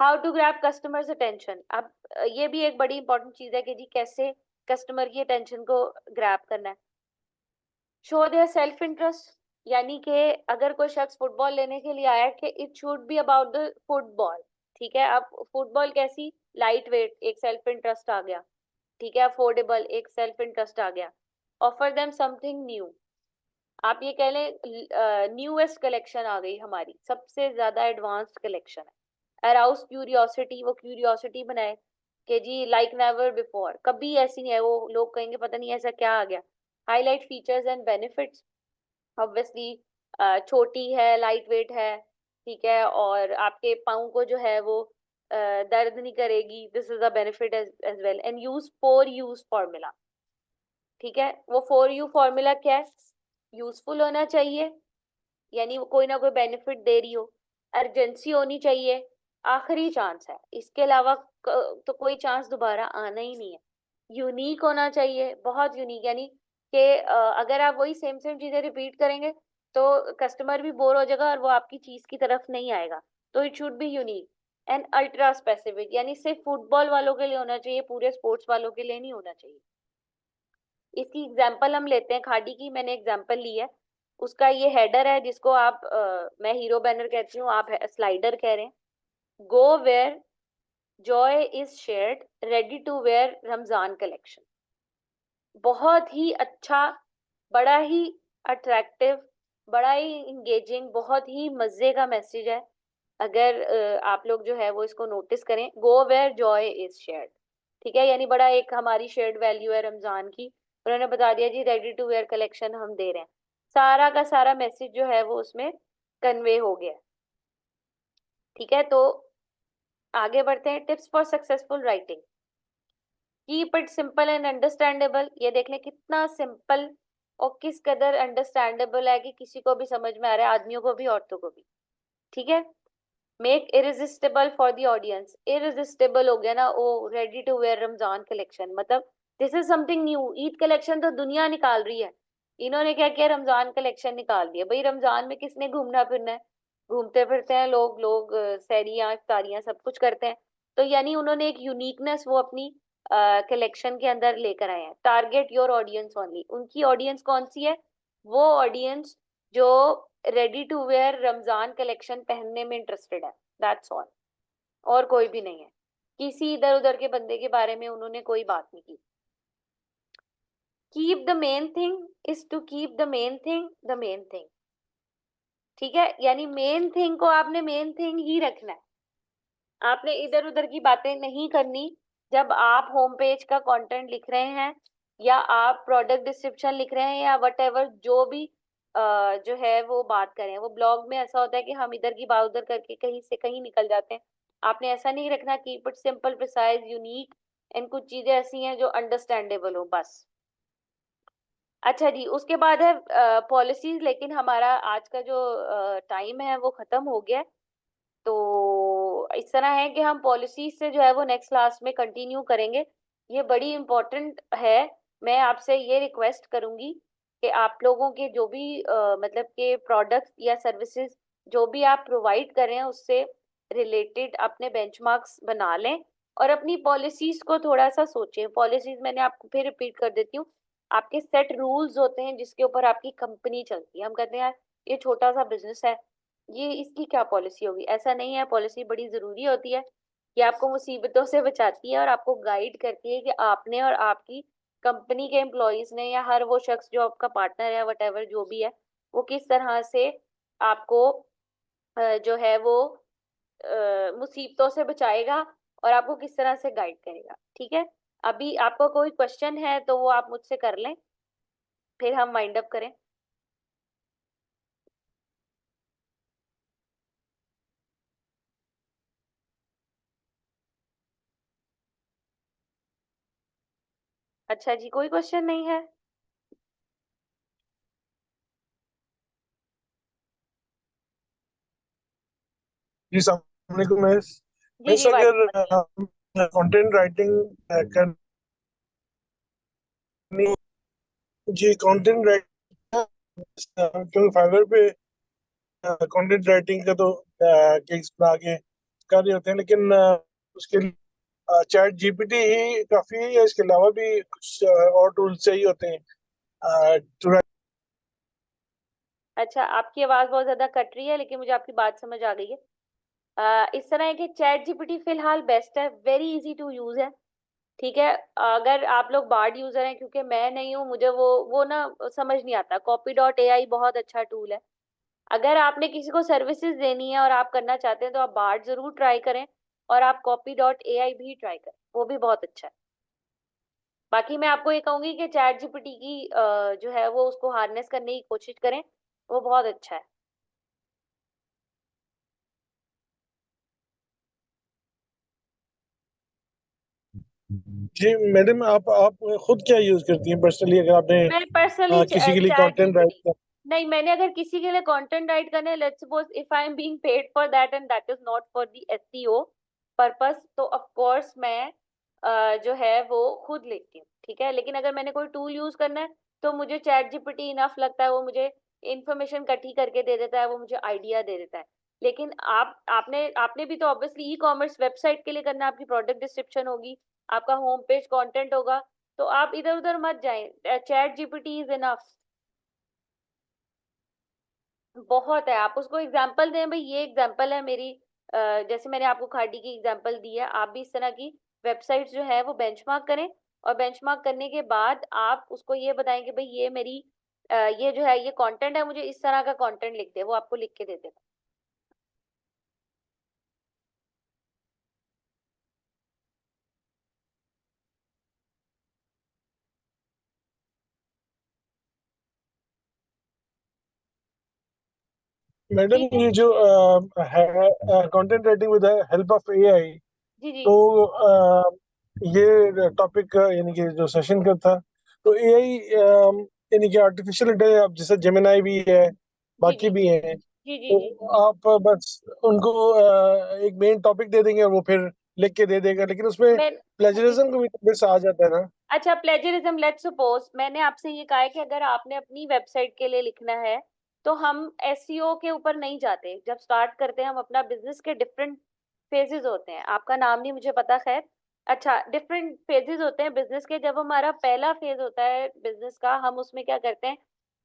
How to grab customers attention. अब ये भी एक बड़ी इंपॉर्टेंट चीज है कि जी कैसे कस्टमर की अटेंशन को ग्रैब करना है। शो देयर सेल्फ इंटरेस्ट, यानी कि अगर कोई शख्स फुटबॉल लेने के लिए आया कि it should be about the football, ठीक है। अब फुटबॉल कैसी, लाइट वेट, एक सेल्फ इंटरेस्ट आ गया, ठीक है। अफोर्डेबल, एक सेल्फ इंटरेस्ट आ गया। ऑफर देम समथिंग न्यू, आप ये कह लें न्यूएस्ट कलेक्शन आ गई हमारी, सबसे ज्यादा एडवांस्ड कलेक्शन है। अराउज क्यूरियोसिटी, वो क्यूरियोसिटी बनाए कि जी लाइक नेवर बिफोर, कभी ऐसी नहीं है, वो लोग कहेंगे पता नहीं ऐसा क्या आ गया। Highlight features and benefits, obviously छोटी है, लाइट वेट है, ठीक है, और आपके पाँव को जो है वो दर्द नहीं करेगी, this is a benefit as well. And use for use formula, ठीक है। वो फॉर यू फॉर्मूला क्या है, यूजफुल होना चाहिए, यानी वो कोई ना कोई बेनिफिट दे रही हो, अर्जेंसी होनी चाहिए, आखिरी चांस है, इसके अलावा तो कोई चांस दोबारा आना ही नहीं है। यूनिक होना चाहिए, बहुत यूनिक, यानी कि अगर आप वही सेम सेम चीजें रिपीट करेंगे तो कस्टमर भी बोर हो जाएगा और वो आपकी चीज की तरफ नहीं आएगा। तो it should be unique and ultra specific, यानी सिर्फ फुटबॉल वालों के लिए होना चाहिए, पूरे स्पोर्ट्स वालों के लिए नहीं होना चाहिए। इसकी एग्जांपल हम लेते हैं, खाड़ी की मैंने एग्जांपल ली है, उसका ये हेडर है जिसको आप मैं हीरो बैनर कहती हूँ, आप स्लाइडर कह रहे हैं। Go where joy is shared, ready to wear Ramzan collection. बहुत ही अच्छा, बड़ा ही अट्रैक्टिव बड़ा ही इंगेजिंग, बहुत ही मजे का मैसेज है। अगर आप लोग जो है वो इसको नोटिस करें, go where joy is shared, ठीक है, यानी बड़ा एक हमारी शेयर्ड वैल्यू है रमजान की। उन्होंने बता दिया जी रेडी टू वेयर कलेक्शन हम दे रहे हैं, सारा का सारा मैसेज जो है वो उसमें कन्वे हो गया। ठीक है, तो आगे बढ़ते हैं। Tips for successful writing, keep it simple and understandable. ये देख लें कितना सिंपल और किस कदर अंडरस्टैंडेबल है कि किसी को भी समझ में आ रहा है, आदमियों को भी औरतों को भी। ठीक है, make irresistible for the audience, irresistible हो गया ना वो ready to wear Ramzan collection, मतलब this is something new. Eid collection तो दुनिया निकाल रही है, इन्होंने क्या किया, रमजान कलेक्शन निकाल दिया। भाई रमजान में किसने घूमना फिरना है, घूमते फिरते हैं लोग, सहरियां इफ्तारियां सब कुछ करते हैं। तो यानी उन्होंने एक यूनिकनेस वो अपनी कलेक्शन के अंदर लेकर आए हैं। टारगेट योर ऑडियंस ओनली, उनकी ऑडियंस कौन सी है, वो ऑडियंस जो ready to wear Ramzan collection पहनने में इंटरेस्टेड है, दैट्स ऑल, और कोई भी नहीं है। किसी इधर उधर के बंदे के बारे में उन्होंने कोई बात नहीं की। Keep the main thing is to keep the main thing the main thing, ठीक है, यानी मेन थिंग को आपने मेन थिंग ही रखना है, आपने इधर उधर की बातें नहीं करनी। जब आप होम पेज का कंटेंट लिख रहे हैं या आप प्रोडक्ट डिस्क्रिप्शन लिख रहे हैं या वट एवर जो भी जो है वो बात करें, वो ब्लॉग में ऐसा होता है कि हम इधर की बात उधर करके कहीं से कहीं निकल जाते हैं। आपने ऐसा नहीं रखना, keep it simple precise unique, and कुछ चीजें ऐसी हैं जो अंडरस्टैंडेबल हो बस। अच्छा जी, उसके बाद है पॉलिसीज, लेकिन हमारा आज का जो टाइम है वो खत्म हो गया है। तो इस तरह है कि हम पॉलिसी से जो है वो नेक्स्ट क्लास में कंटिन्यू करेंगे, ये बड़ी इम्पोर्टेंट है। मैं आपसे ये रिक्वेस्ट करूंगी कि आप लोगों के जो भी मतलब के प्रोडक्ट्स या सर्विसेज जो भी आप प्रोवाइड कर रहे हैं उससे रिलेटेड अपने बेंचमार्क्स बना लें और अपनी पॉलिसीज को थोड़ा सा सोचें। पॉलिसीज मैंने आपको फिर रिपीट कर देती हूँ, आपके सेट रूल्स होते हैं जिसके ऊपर आपकी कंपनी चलती है। हम कहते हैं यार ये छोटा सा बिजनेस है, ये इसकी क्या पॉलिसी होगी, ऐसा नहीं है। पॉलिसी बड़ी जरूरी होती है, ये आपको मुसीबतों से बचाती है और आपको गाइड करती है कि आपने और आपकी कंपनी के एम्प्लॉयज ने या हर वो शख्स जो आपका पार्टनर है वट एवर जो भी है, वो किस तरह से आपको जो है वो मुसीबतों से बचाएगा और आपको किस तरह से गाइड करेगा। ठीक है, अभी आपको कोई क्वेश्चन है तो वो आप मुझसे कर लें, फिर हम वाइंड अप करें। अच्छा जी, कोई क्वेश्चन नहीं है? जी सामने को जी मिस जी, अगर वालेकुम अस्सलाम। कंटेंट राइटिंग करनी, जी कंटेंट राइटिंग क्योंकि फाइवर पे कंटेंट राइटिंग का तो केस बना के कर रहे होते हैं, लेकिन उसके लिए चैट जीपीटी ही काफी है या इसके अलावा भी कुछ और टूल्स चाहिए होते हैं to अच्छा, आपकी आवाज बहुत ज्यादा कट रही है लेकिन मुझे आपकी बात समझ आ गई है। इस तरह है कि चैट जीपीटी फिलहाल बेस्ट है, वेरी इजी टू यूज है। ठीक है, अगर आप लोग बार्ड यूजर हैं, क्योंकि मैं नहीं हूँ, मुझे वो ना समझ नहीं आता। कॉपी डॉट ए आई बहुत अच्छा टूल है। अगर आपने किसी को सर्विसेज देनी है और आप करना चाहते हैं तो आप बार्ड जरूर ट्राई करें, और आप कॉपी डॉट ए आई भी ट्राई करें, वो भी बहुत अच्छा है। बाकी मैं आपको ये कहूंगी कि चैट जीपीटी की जो है वो उसको हार्नेस करने की कोशिश करें, वो बहुत अच्छा है। जी मैडम, आप खुद क्या यूज करती हैं पर्सनली, अगर आपने मैं पर्सनली किसी के लिए चैट कंटेंट राइट जीपीटी, कर। नहीं, मैंने अगर किसी के लिए कंटेंट राइट करना है, let's suppose if I am being paid for that and that is not for the SEO purpose, तो ऑफ कोर्स मैं जो है वो खुद लेती हूँ। ठीक है, लेकिन अगर मैंने कोई टूल यूज करना है तो मुझे चैट जीपीटी इनफ लगता है, वो मुझे इंफॉर्मेशन इकट्ठी करके दे देता है, वो मुझे आइडिया दे देता है। लेकिन आपने आपने भी तो ऑब्वियसली ई कॉमर्स वेबसाइट के लिए करना है, आपकी प्रोडक्ट डिस्क्रिप्शन होगी, आपका होम पेज कंटेंट होगा, तो आप इधर उधर मत जाएं, चैट जीपीटी इज इनफ, बहुत है। आप उसको एग्जांपल दें, भाई ये एग्जांपल है मेरी, जैसे मैंने आपको खाड़ी की एग्जांपल दी है, आप भी इस तरह की वेबसाइट्स जो है वो बेंचमार्क करें, और बेंचमार्क करने के बाद आप उसको ये बताएं कि भाई ये मेरी ये जो है ये कंटेंट है, मुझे इस तरह का कंटेंट लिख दे, वो आपको लिख के दे देगा। मैडम ठीक है। ये जो है content writing with help of AI, जी जी। तो ये टॉपिक यानी कि जो सेशन का था, तो एआई यानी कि आर्टिफिशियल इंटेलिजेंस जैसे जेमिनाई भी है, जी बाकी जी भी हैं, जी जी तो जी। आप बस उनको एक मेन टॉपिक दे देंगे और वो फिर लिख के दे देगा, लेकिन उसमें मैं जी प्लेजरिज्म का भी थोड़ा सा आ जाता है ना। अच्छा, प्लेजरिज्म, लेट्स सपोज मैंने आपसे ये कहा है कि अगर आपने अपनी वेबसाइट के लिए लिखना है तो हम एसईओ के ऊपर नहीं जाते। जब स्टार्ट करते हैं हम अपना बिजनेस के डिफरेंट फेजेस होते हैं, आपका नाम नहीं मुझे पता, खैर अच्छा, डिफरेंट फेजेस होते हैं बिजनेस के। जब हमारा पहला फेज होता है बिजनेस का, हम उसमें क्या करते हैं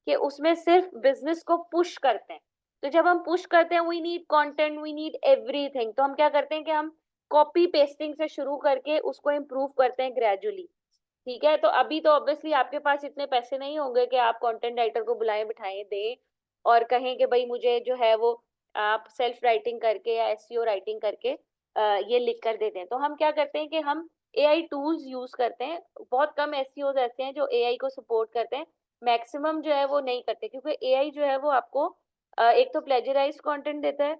कि उसमें सिर्फ बिजनेस को पुश करते हैं। तो जब हम पुश करते हैं, we need content, we need everything, तो हम क्या करते हैं कि हम कॉपी पेस्टिंग से शुरू करके उसको इम्प्रूव करते हैं ग्रेजुअली। ठीक है, तो अभी तो ऑब्वियसली आपके पास इतने पैसे नहीं होंगे कि आप कंटेंट राइटर को बुलाएं, बिठाएं, दें और कहें कि भाई मुझे जो है वो आप सेल्फ राइटिंग करके या एसईओ राइटिंग करके ये लिख कर दे दें। तो हम क्या करते हैं कि हम एआई टूल्स यूज करते हैं। बहुत कम एसईओज ऐसे हैं जो एआई को सपोर्ट करते हैं, मैक्सिमम जो है वो नहीं करते, क्योंकि एआई जो है वो आपको एक तो प्लेजराइज कंटेंट देता है,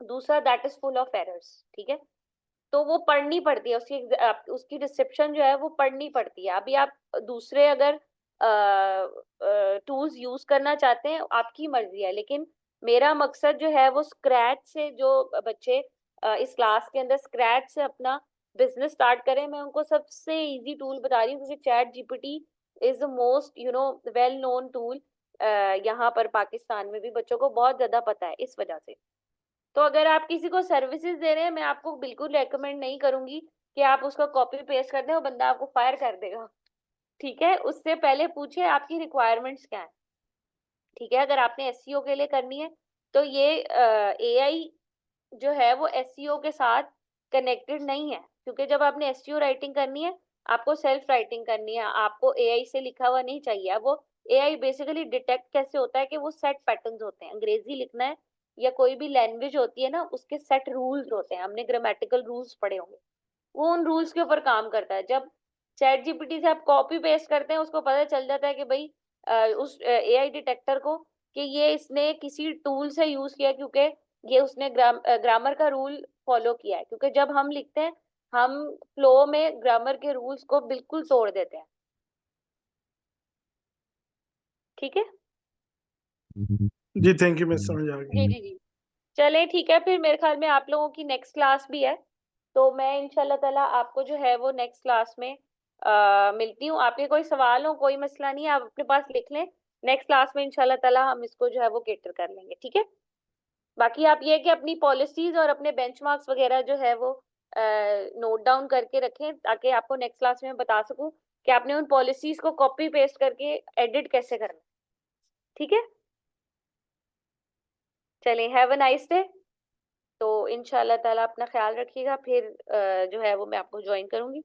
दूसरा that is full of errors. ठीक है, तो वो पढ़नी पड़ती है, उसकी डिस्क्रिप्शन जो है वो पढ़नी पड़ती है। अभी आप दूसरे अगर टूल्स यूज करना चाहते हैं आपकी मर्जी है, लेकिन मेरा मकसद जो है वो स्क्रैच से जो बच्चे इस क्लास के अंदर स्क्रैच से अपना बिजनेस स्टार्ट करें, मैं उनको सबसे इजी टूल बता रही हूँ, क्योंकि chat GPT is the most well known tool. यहाँ पर पाकिस्तान में भी बच्चों को बहुत ज्यादा पता है इस वजह से। तो अगर आप किसी को सर्विसेज दे रहे हैं, मैं आपको बिल्कुल रेकमेंड नहीं करूंगी कि आप उसका कॉपी पेस्ट कर दें, वो बंदा आपको फायर कर देगा। ठीक है, उससे पहले पूछिए आपकी रिक्वायरमेंट्स क्या है। ठीक है, अगर आपने एसईओ के लिए करनी है तो ये एआई जो है वो एसईओ के साथ कनेक्टेड नहीं है, क्योंकि जब आपने एसईओ राइटिंग करनी है आपको सेल्फ राइटिंग करनी है, आपको एआई से लिखा हुआ नहीं चाहिए। अब वो एआई बेसिकली डिटेक्ट कैसे होता है कि वो सेट पैटर्न्स होते हैं, अंग्रेजी लिखना है या कोई भी लैंग्वेज होती है ना, उसके सेट रूल्स होते हैं, हमने ग्रामेटिकल रूल्स पढ़े होंगे, वो उन रूल्स के ऊपर काम करता है। जब चैट जीपीटी से आप कॉपी पेस्ट करते हैं, उसको पता चल जाता है कि भाई उस एआई डिटेक्टर को कि ये इसने किसी टूल से यूज किया, क्योंकि ये उसने ग्रामर का रूल फॉलो किया है। क्योंकि जब हम लिखते हैं हम फ्लो में ग्रामर के रूल्स को बिल्कुल तोड़ देते हैं। ठीक है, जी थैंक यू, मैं समझ आ गया। जी जी जी। चले ठीक है, फिर मेरे ख्याल में आप लोगों की नेक्स्ट क्लास भी है, तो मैं इंशाल्लाह ताला आपको जो है वो नेक्स्ट क्लास में मिलती हूँ। आपके कोई सवाल हो, कोई मसला नहीं है, आप अपने पास लिख लें, नेक्स्ट क्लास में इंशाल्लाह ताला हम इसको जो है वो केटर कर लेंगे। ठीक है, बाकी आप ये कि अपनी पॉलिसीज और अपने बेंचमार्क्स वगैरह जो है वो नोट डाउन करके रखें, ताकि आपको नेक्स्ट क्लास में बता सकूं कि आपने उन पॉलिसीज को कॉपी पेस्ट करके एडिट कैसे करना। ठीक है, चलें, हैव अ नाइस डे। तो इंशाल्लाह ताला अपना ख्याल रखिएगा, फिर जो है वो मैं आपको ज्वाइन करूंगी।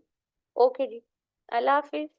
ओके जी, अल्लाह हाफिज।